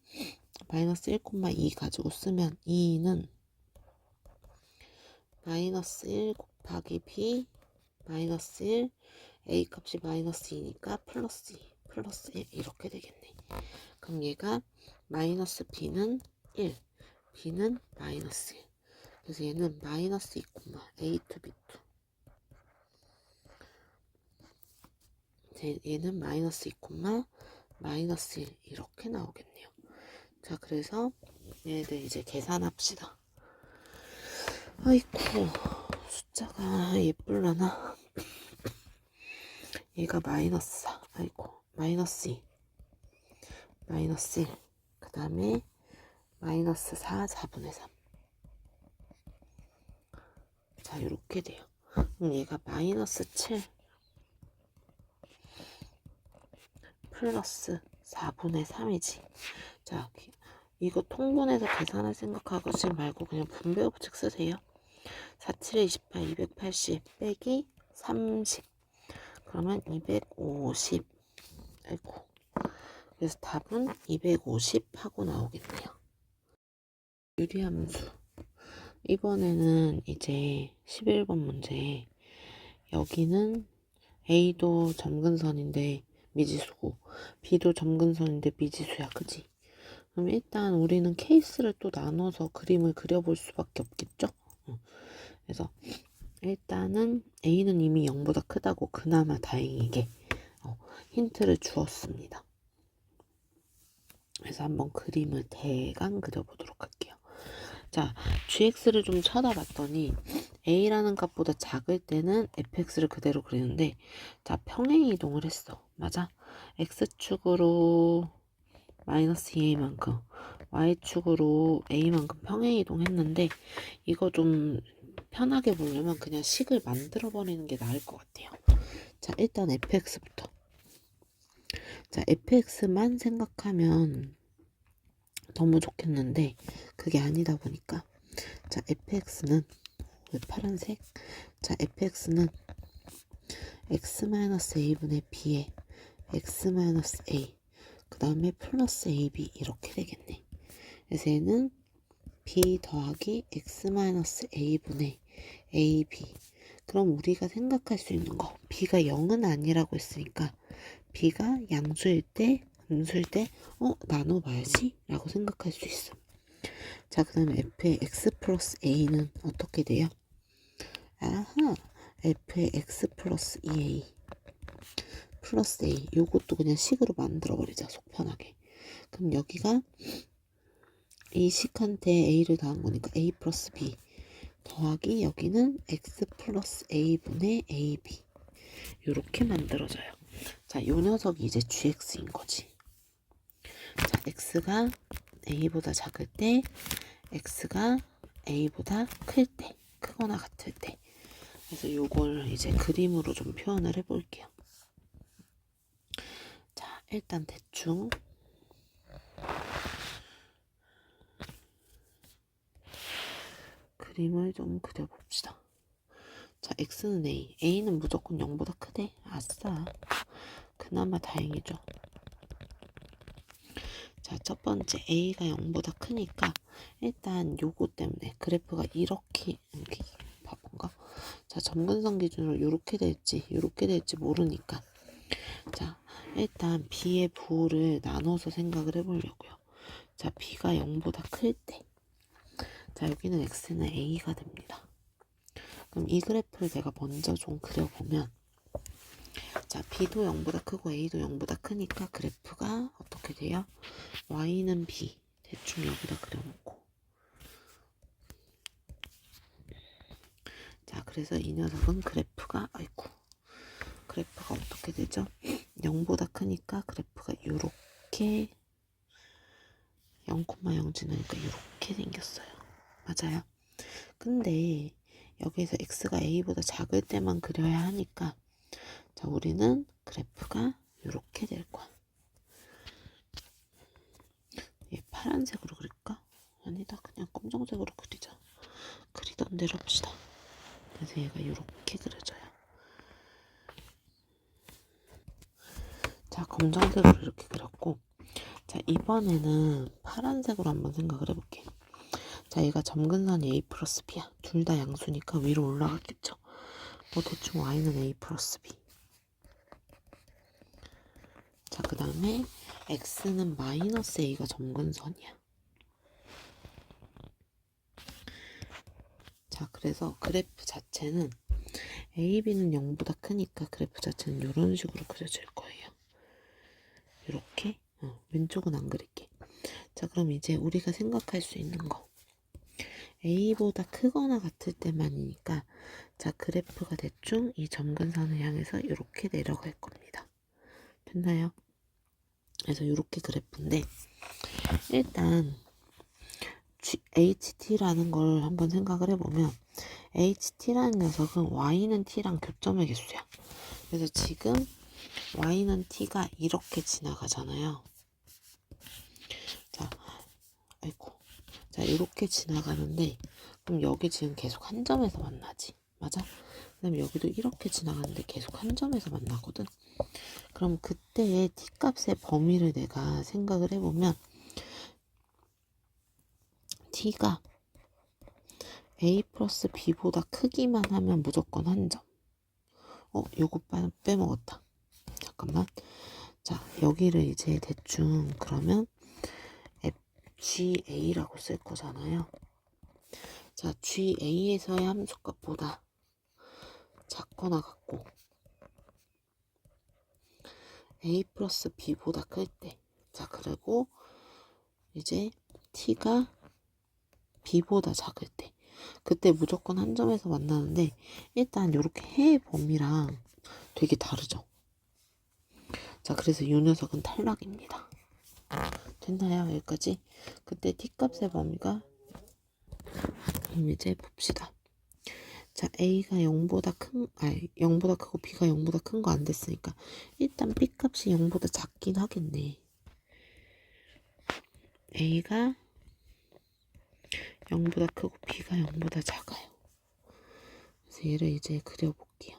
[SPEAKER 1] 마이너스 1,2 가지고 쓰면 2는 마이너스 1 곱하기 b 마이너스 1 a 값이 마이너스 2니까 플러스 2 플러스 1 이렇게 되겠네. 그럼 얘가 마이너스 b는 1 b는 마이너스 1 그래서 얘는 마이너스 2, a2 b2 얘는 마이너스 2, 마이너스 1 이렇게 나오겠네요. 자, 그래서 얘네들 이제 계산합시다. 아이쿠, 숫자가 예쁠라나? 얘가 마이너스 4, 아이고, 마이너스 2, 마이너스 1, 그 다음에 마이너스 4, 4분의 3. 자, 이렇게 돼요. 그럼 얘가 마이너스 7 플러스 4분의 3이지. 자, 이거 통분해서 계산할 생각하지 말고 그냥 분배법칙 쓰세요. 4, 7에 28, 280 빼기 30. 그러면 250. 아이고. 그래서 답은 250 하고 나오겠네요. 유리함수. 이번에는 이제 11번 문제. 여기는 A도 점근선인데 미지수고 B도 점근선인데 미지수야. 그지? 그럼 일단 우리는 케이스를 또 나눠서 그림을 그려볼 수밖에 없겠죠? 그래서 일단은 A는 이미 0보다 크다고 그나마 다행이게 힌트를 주었습니다. 그래서 한번 그림을 대강 그려보도록 할게요. 자, gx를 좀 쳐다봤더니 a라는 값보다 작을 때는 fx를 그대로 그리는데 자, 평행 이동을 했어. 맞아? x축으로 마이너스 2a만큼 y축으로 a만큼 평행 이동했는데 이거 좀 편하게 보려면 그냥 식을 만들어 버리는 게 나을 것 같아요. 자, 일단 fx부터. 자, fx만 생각하면 너무 좋겠는데 그게 아니다 보니까 자, fx는 왜 파란색? 자, fx는 x-a분의 b에 x-a 그 다음에 플러스 AB 이렇게 되겠네. 그래서 얘는 B 더하기 X-A분의 AB. 그럼 우리가 생각할 수 있는 거, B가 0은 아니라고 했으니까 B가 양수일 때, 음수일 때 나눠봐야지 라고 생각할 수 있어. 자, 그 다음에 F의 X 플러스 A는 어떻게 돼요? 아하, F의 X 플러스 2A 플러스 A. 요것도 그냥 식으로 만들어버리자, 속편하게. 그럼 여기가 이 식한테 A를 더한 거니까 A 플러스 B 더하기 여기는 X 플러스 A분의 AB. 요렇게 만들어져요. 자, 요 녀석이 이제 GX인 거지. 자, X가 A보다 작을 때, X가 A보다 클 때, 크거나 같을 때. 그래서 요걸 이제 그림으로 좀 표현을 해볼게요. 자, 일단 대충 그림을 좀 그려봅시다. 자, X는 A. A는 무조건 0보다 크대. 아싸. 그나마 다행이죠. 자, 첫 번째 A가 0보다 크니까 일단 요거 때문에 그래프가 이렇게 바본가? 자, 점근선 기준으로 이렇게 될지 모르니까 자, 일단 B의 부호를 나눠서 생각을 해보려고요. 자, B가 0보다 클 때 자, 여기는 X는 A가 됩니다. 그럼 이 그래프를 내가 먼저 좀 그려보면 자, B도 0보다 크고 A도 0보다 크니까 그래프가 어떻게 돼요? Y는 B 대충 여기다 그려놓고 자, 그래서 이 녀석은 그래프가 어떻게 되죠? 0보다 크니까 그래프가 요렇게 0,0 지나니까 요렇게 생겼어요. 맞아요? 근데 여기서 X가 A보다 작을 때만 그려야 하니까 자, 우리는 그래프가 요렇게 될 거야. 얘 파란색으로 그릴까? 아니다, 그냥 검정색으로 그리자. 그리던 대로 합시다. 그래서 얘가 요렇게 그려져요. 자, 검정색으로 이렇게 그렸고 자, 이번에는 파란색으로 한번 생각을 해볼게요. 자, 얘가 점근선이 A 플러스 B야. 둘 다 양수니까 위로 올라갔겠죠. 뭐 대충 Y는 A 플러스 B. 자, 그 다음에 X는 마이너스 A가 점근선이야. 자, 그래서 그래프 자체는 AB는 0보다 크니까 그래프 자체는 이런 식으로 그려질 거예요. 이렇게 왼쪽은 안 그릴게. 자, 그럼 이제 우리가 생각할 수 있는 거 A보다 크거나 같을 때만이니까 자, 그래프가 대충 이 점근선을 향해서 이렇게 내려갈 겁니다. 됐나요? 그래서 이렇게 그래프인데 일단 HT라는 걸 한번 생각을 해보면 HT라는 녀석은 Y는 T랑 교점의 개수야. 그래서 지금 Y는 T가 이렇게 지나가잖아요. 자, 자, 이렇게 지나가는데 그럼 여기 지금 계속 한 점에서 만나지. 맞아? 그 다음에 여기도 이렇게 지나가는데 계속 한 점에서 만나거든. 그럼 그때의 T값의 범위를 내가 생각을 해보면 T가 A 플러스 B보다 크기만 하면 무조건 한 점. 요거 빼먹었다. 잠깐만. 자, 여기를 이제 대충 그러면 GA라고 쓸 거잖아요. 자, GA에서의 함수값보다 작거나 같고 A 플러스 B보다 클 때. 자, 그리고 이제 T가 B보다 작을 때. 그때 무조건 한 점에서 만나는데 일단 이렇게 해의 범위랑 되게 다르죠. 자, 그래서 이 녀석은 탈락입니다. 됐나요? 여기까지? 그때 T값의 범위가 그럼 이제 봅시다. 자, A가 0보다 크고 B가 0보다 큰 거 안 됐으니까 일단 B값이 0보다 작긴 하겠네. A가 0보다 크고 B가 0보다 작아요. 그래서 얘를 이제 그려볼게요.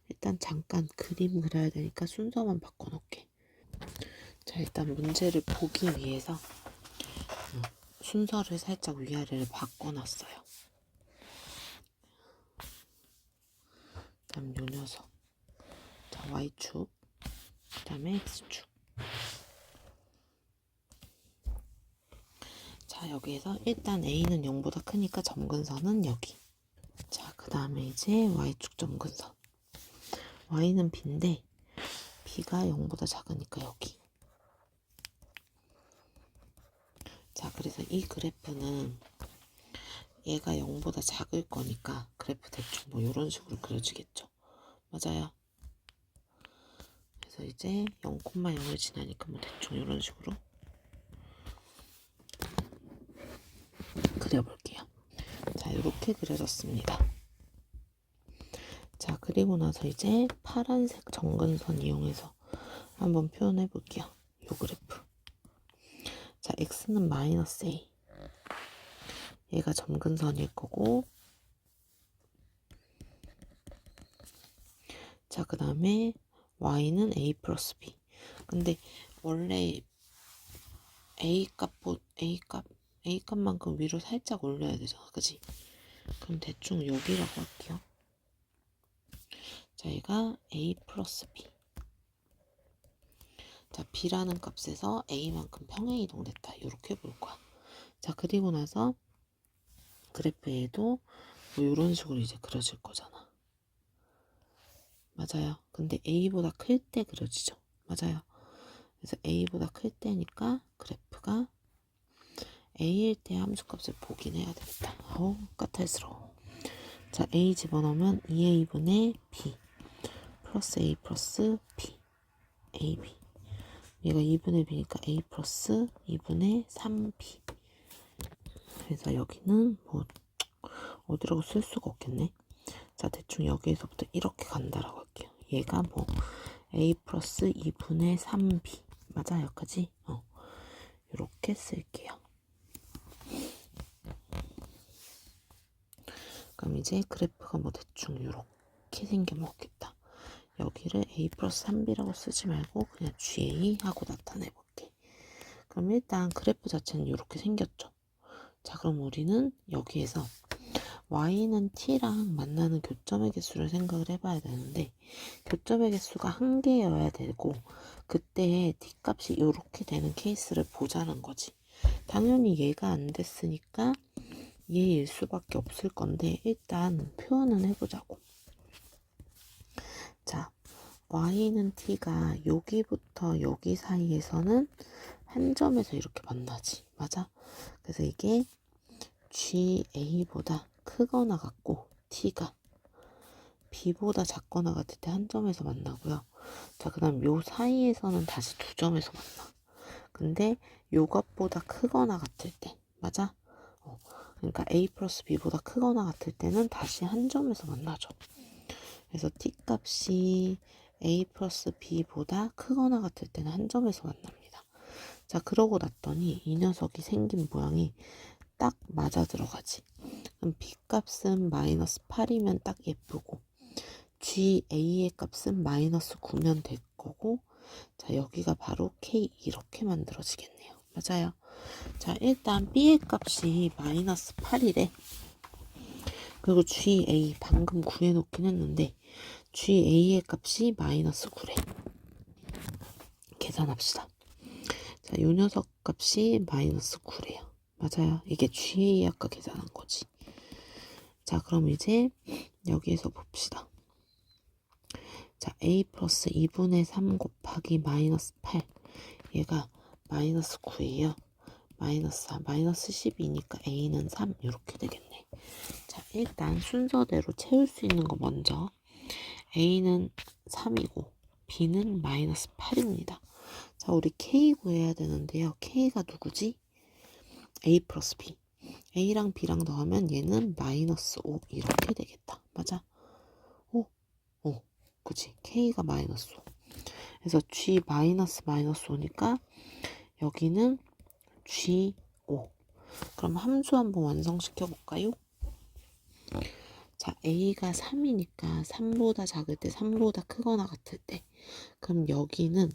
[SPEAKER 1] 일단 잠깐 그림 그려야 되니까 순서만 바꿔놓을게. 자, 일단 문제를 보기 위해서 순서를 살짝 위아래를 바꿔놨어요. 다음 요 녀석. 자, Y축. 그 다음에 X축. 자, 여기에서 일단 A는 0보다 크니까 점근선은 여기. 자, 그 다음에 이제 Y축 점근선. Y는 B인데 B가 0보다 작으니까 여기. 자, 그래서 이 그래프는 얘가 0보다 작을 거니까 그래프 대충 뭐 이런 식으로 그려지겠죠. 맞아요. 그래서 이제 0,0을 지나니까 뭐 대충 이런 식으로 그려볼게요. 자, 이렇게 그려졌습니다. 자, 그리고 나서 이제 파란색 점근선 이용해서 한번 표현해 볼게요. 요 그래프. 자, x는 마이너스 a. 얘가 점근선일 거고, 자, 그 다음에 y는 a 플러스 b. 근데 원래 A값만큼 위로 살짝 올려야 되잖아. 그지? 그럼 대충 여기라고 할게요. 자, 얘가 A 플러스 B. 자, B라는 값에서 A만큼 평행 이동됐다. 이렇게 볼 거야. 자, 그리고 나서 그래프에도 뭐 이런 식으로 이제 그려질 거잖아. 맞아요. 근데 A보다 클 때 그려지죠. 맞아요. 그래서 A보다 클 때니까 그래프가 A일 때 함수값을 보긴 해야 되겠다. 어우, 까탈스러워. 자, A 집어넣으면 2A분의 B 플러스 A 플러스 B AB. 얘가 2분의 B니까 A 플러스 2분의 3B. 그래서 여기는 뭐 어디라고 쓸 수가 없겠네. 자, 대충 여기에서부터 이렇게 간다라고 할게요. 얘가 뭐 A 플러스 2분의 3B. 맞아, 여기까지? 이렇게 쓸게요. 그럼 이제 그래프가 뭐 대충 이렇게 생겨먹겠다. 여기를 A 플러스 3B라고 쓰지 말고 그냥 GA 하고 나타내볼게. 그럼 일단 그래프 자체는 이렇게 생겼죠. 자, 그럼 우리는 여기에서 y는 t랑 만나는 교점의 개수를 생각을 해봐야 되는데 교점의 개수가 한 개여야 되고 그때 t값이 이렇게 되는 케이스를 보자는 거지. 당연히 얘가 안 됐으니까 얘일 수밖에 없을 건데 일단 표현은 해보자고. 자, y는 t가 여기부터 여기 사이에서는 한 점에서 이렇게 만나지. 맞아? 그래서 이게 GA보다 크거나 같고 t가 B보다 작거나 같을 때 한 점에서 만나고요. 자, 그 다음 요 사이에서는 다시 두 점에서 만나. 근데 요것보다 크거나 같을 때 맞아? 그러니까 A 플러스 B보다 크거나 같을 때는 다시 한 점에서 만나죠. 그래서 t값이 A 플러스 B보다 크거나 같을 때는 한 점에서 만납니다. 자, 그러고 났더니 이 녀석이 생긴 모양이 딱 맞아 들어가지. 그럼 B값은 마이너스 8이면 딱 예쁘고 GA의 값은 마이너스 9면 될 거고 자, 여기가 바로 K 이렇게 만들어지겠네요. 맞아요. 자, 일단 B의 값이 마이너스 8이래. 그리고 GA 방금 구해놓긴 했는데 GA의 값이 마이너스 9래. 계산합시다. 자, 요 녀석 값이 마이너스 9래요. 맞아요. 이게 GA 아까 계산한 거지. 자, 그럼 이제 여기에서 봅시다. 자, A 플러스 2분의 3 곱하기 마이너스 8. 얘가 마이너스 9예요. 마이너스 4, 마이너스 12니까 A는 3 이렇게 되겠네. 자, 일단 순서대로 채울 수 있는 거 먼저. A는 3이고 B는 마이너스 8입니다. 자, 우리 K 구해야 되는데요. K가 누구지? A 플러스 B. A랑 B랑 더하면 얘는 마이너스 5 이렇게 되겠다. 맞아? 그치? K가 마이너스 5. 그래서 G 마이너스 5니까 여기는 G5. 그럼 함수 한번 완성시켜 볼까요? 자, A가 3이니까 3보다 작을 때, 3보다 크거나 같을 때. 그럼 여기는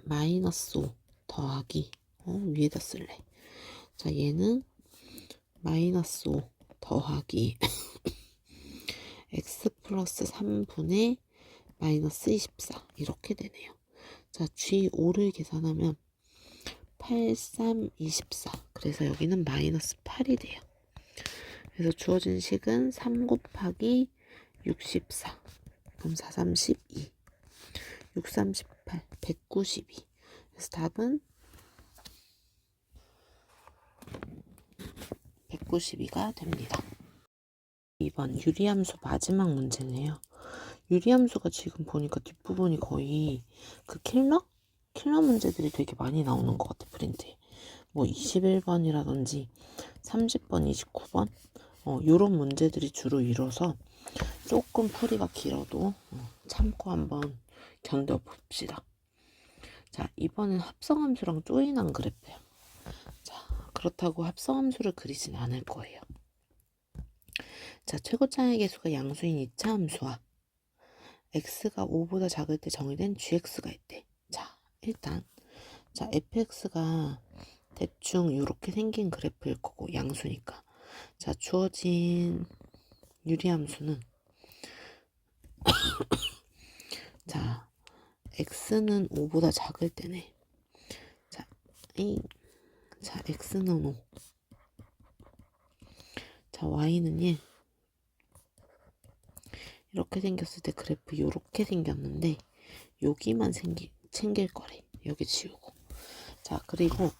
[SPEAKER 1] 마이너스 5 더하기 위에다 쓸래. 자, 얘는 마이너스 5 더하기 x 플러스 3분의 마이너스 24 이렇게 되네요. 자, G5를 계산하면 8, 3, 24. 그래서 여기는 마이너스 8이 돼요. 그래서 주어진 식은 3 곱하기 64. 그럼 4, 32. 6, 38. 192. 그래서 답은 192가 됩니다. 2번 유리함수 마지막 문제네요. 유리함수가 지금 보니까 뒷부분이 거의 그 킬러 문제들이 되게 많이 나오는 것 같아, 프린트에. 뭐 21번이라든지 30번, 29번 요런 문제들이 주로 이뤄서 조금 풀이가 길어도 참고 한번 견뎌봅시다. 자, 이번엔 합성함수랑 조인한 그래프예요. 자, 그렇다고 합성함수를 그리진 않을 거예요. 자, 최고차의 개수가 양수인 2차 함수와 x가 5보다 작을 때 정의된 gx가 있대. 자, 일단 자, fx가 대충 이렇게 생긴 그래프일 거고 양수니까. 자, 주어진 유리함수는 자, x는 5보다 작을 때네. 자, x는 5. 자, y는 1. 이렇게 생겼을 때 그래프 이렇게 생겼는데 여기만 챙길 거래. 여기 지우고. 자, 그리고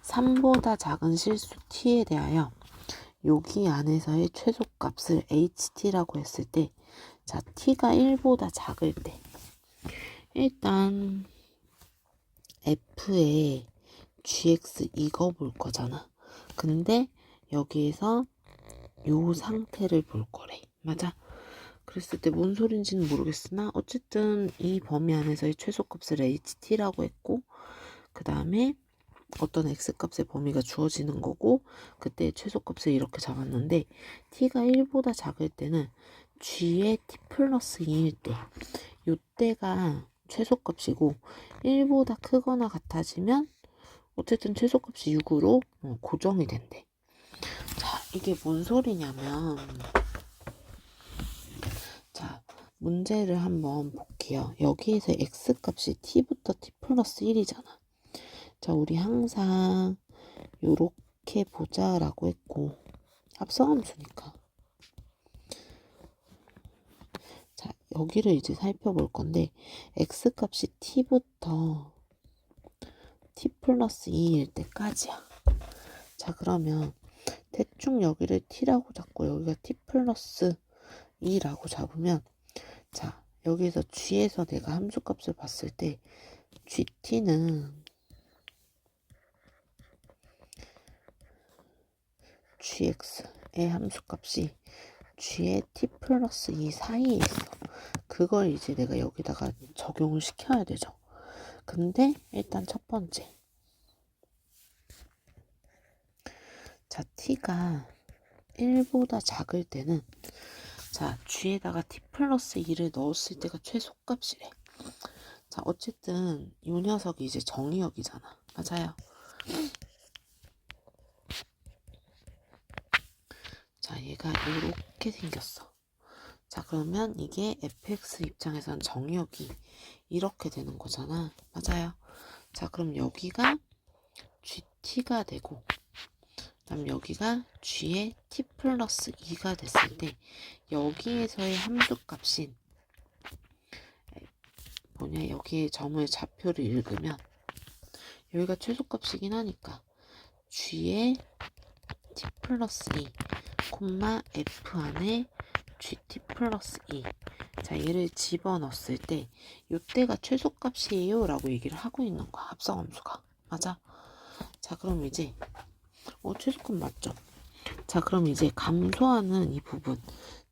[SPEAKER 1] 3보다 작은 실수 t에 대하여 여기 안에서의 최소값을 ht라고 했을 때 자, t가 1보다 작을 때 일단 f의 gx 이거 볼 거잖아. 근데 여기에서 요 상태를 볼 거래. 맞아? 그랬을 때 뭔 소린지는 모르겠으나 어쨌든 이 범위 안에서의 최소값을 ht라고 했고 그 다음에 어떤 x값의 범위가 주어지는 거고 그때 최소값을 이렇게 잡았는데 t가 1보다 작을 때는 g의 t 플러스 2일 때 요때가 최소값이고 1보다 크거나 같아지면 어쨌든 최소값이 6으로 고정이 된대. 자, 이게 뭔 소리냐면 자, 문제를 한번 볼게요. 여기에서 x값이 t부터 t 플러스 1이잖아. 자, 우리 항상 요렇게 보자라고 했고 합성함수니까. 자, 여기를 이제 살펴볼 건데 x값이 t부터 t 플러스 2일 때까지야. 자, 그러면 대충 여기를 t라고 잡고 여기가 t 플러스 2라고 잡으면 자, 여기에서 g에서 내가 함수값을 봤을 때 gt는 gx의 함수값이 g의 t 플러스 2 사이에 있어. 그걸 이제 내가 여기다가 적용을 시켜야 되죠. 근데 일단 첫 번째 자, t가 1보다 작을 때는 자, g에다가 t 플러스 2를 넣었을 때가 최소값이래. 자, 어쨌든 이 녀석이 이제 정의역이잖아. 맞아요. 자, 얘가 이렇게 생겼어. 자, 그러면 이게 fx 입장에서는 정의역이 이렇게 되는 거잖아. 맞아요. 자, 그럼 여기가 gt가 되고 그다음 여기가 g의 t 플러스 2가 됐을 때 여기에서의 함수값인 뭐냐 여기에 점을 좌표를 읽으면 여기가 최소값이긴 하니까 g의 t 플러스 2 콤마 f 안에 gt 플러스 2 자, 얘를 집어넣었을 때 이때가 최소값이에요 라고 얘기를 하고 있는 거야. 합성함수가. 맞아? 자, 그럼 이제 최소값 맞죠? 자, 그럼 이제 감소하는 이 부분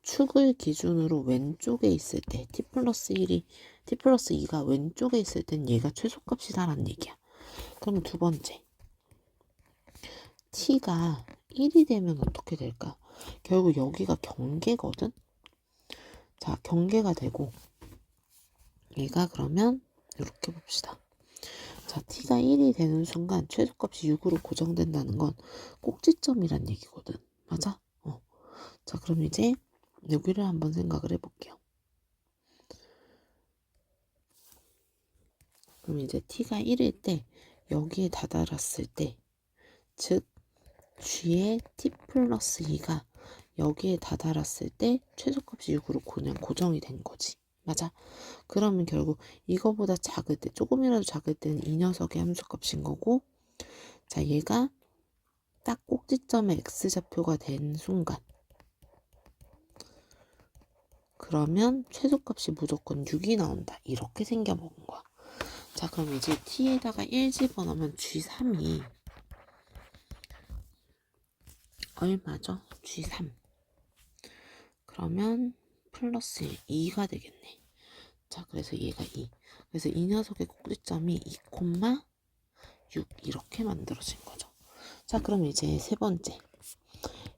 [SPEAKER 1] 축을 기준으로 왼쪽에 있을 때 t 플러스 2가 왼쪽에 있을 땐 얘가 최소값이다라는 얘기야. 그럼 두 번째 t가 1이 되면 어떻게 될까? 결국 여기가 경계거든? 자, 경계가 되고 얘가 그러면 이렇게 봅시다. 자, t가 1이 되는 순간 최소값이 6으로 고정된다는 건 꼭지점이란 얘기거든. 맞아? 자, 그럼 이제 여기를 한번 생각을 해볼게요. 그럼 이제 t가 1일 때 여기에 다다랐을 때, 즉 g의 t 플러스 2가 여기에 다다랐을 때 최소값이 6으로 그냥 고정이 된 거지. 맞아? 그러면 결국 이거보다 작을 때, 조금이라도 작을 때는 이 녀석의 함수값인 거고, 자, 얘가 딱 꼭지점의 x좌표가 된 순간, 그러면 최소값이 무조건 6이 나온다. 이렇게 생겨먹은 거야. 자, 그럼 이제 t에다가 1 집어넣으면 g3이 얼마죠? g3. 그러면 플러스 2가 되겠네. 자, 그래서 얘가 2. 그래서 이 녀석의 꼭지점이 2,6 이렇게 만들어진 거죠. 자, 그럼 이제 세 번째.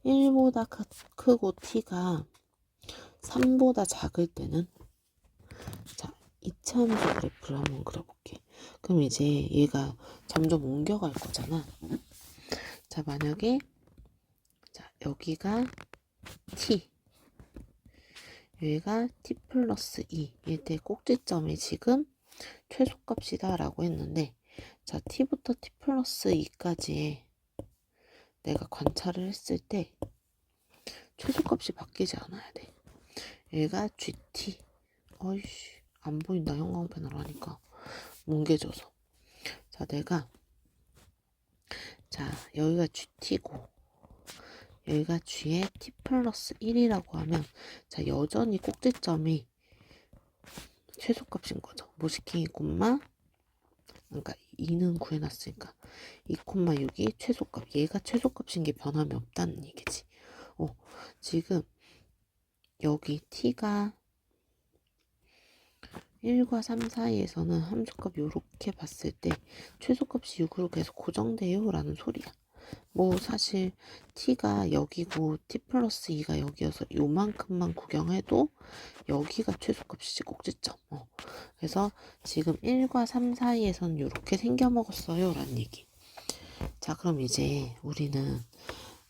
[SPEAKER 1] 1보다 크고 t가 3보다 작을 때는, 자, 이차함수 그래프를 한번 그려볼게. 그럼 이제 얘가 점점 옮겨갈 거잖아. 자, 만약에 자, 여기가 t, 여기가 t 플러스 2, 이때 꼭지점이 지금 최소값이다 라고 했는데, 자, t부터 t 플러스 2까지의 내가 관찰을 했을 때 최소값이 바뀌지 않아야 돼. 얘가 gt, 어이씨, 안 보인다. 형광펜으로 하니까 뭉개져서. 자, 자, 여기가 gt고 여기가 g의 t 플러스 1이라고 하면, 자, 여전히 꼭지점이 최소값인 거죠. 모시킹 2콤마, 그러니까 2는 구해놨으니까 2,6이 최소값. 얘가 최소값인 게 변함이 없다는 얘기지. 지금 여기 t가 1과 3 사이에서는 함수값 요렇게 봤을 때 최소값이 6으로 계속 고정돼요 라는 소리야. 뭐 사실 t가 여기고 t 플러스 2가 여기여서 요만큼만 구경해도 여기가 최소값이지, 꼭지점. 그래서 지금 1과 3 사이에서는 요렇게 생겨먹었어요 라는 얘기. 자, 그럼 이제 우리는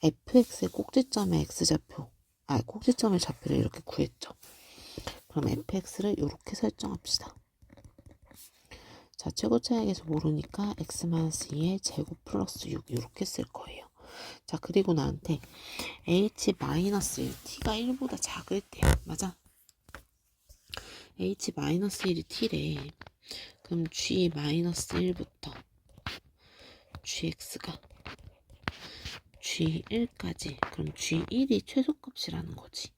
[SPEAKER 1] fx의 꼭지점의 x좌표, 꼭지점의 좌표를 이렇게 구했죠. 그럼 fx를 이렇게 설정합시다. 자, 최고 차액에서 모르니까 x-2의 제곱 플러스 6 이렇게 쓸 거예요. 자, 그리고 나한테 h-1, t가 1보다 작을 때, 맞아? h-1이 t래. 그럼 g-1부터 gx가 g1까지, 그럼 g1이 최소값이라는 거지.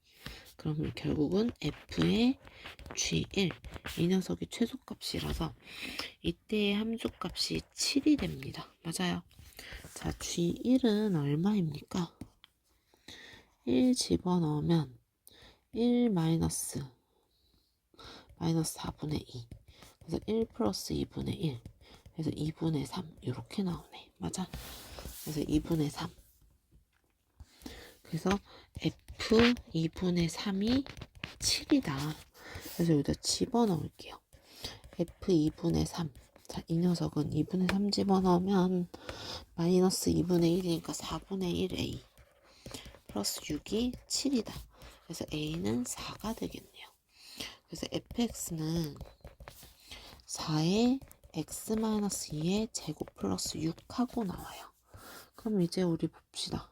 [SPEAKER 1] 그러면 결국은 f의 g1, 이 녀석이 최소값이라서 이때의 함수값이 7이 됩니다. 맞아요. 자, g1은 얼마입니까? 1 집어넣으면 1 마이너스 4분의 2. 그래서 1 플러스 2분의 1. 그래서 2분의 3 이렇게 나오네. 맞아? 그래서 2분의 3. 그래서 f 2분의 3이 7이다. 그래서 여기다 집어넣을게요. f 2분의 3. 자, 이 녀석은 2분의 3 집어넣으면 마이너스 2분의 1이니까 4분의 1a 플러스 6이 7이다. 그래서 a는 4가 되겠네요. 그래서 fx는 4의 x-2의 제곱 플러스 6하고 나와요. 그럼 이제 우리 봅시다.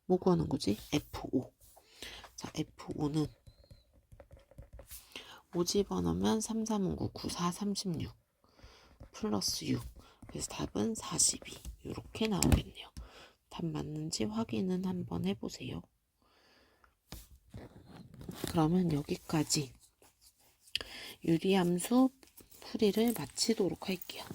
[SPEAKER 1] 뭐 구하는 거지? F5. 자, F5는 5 집어넣으면 3, 3은 9, 9, 4, 36 플러스 6. 그래서 답은 42. 이렇게 나오겠네요. 답 맞는지 확인은 한번 해보세요. 그러면 여기까지 유리함수 풀이를 마치도록 할게요.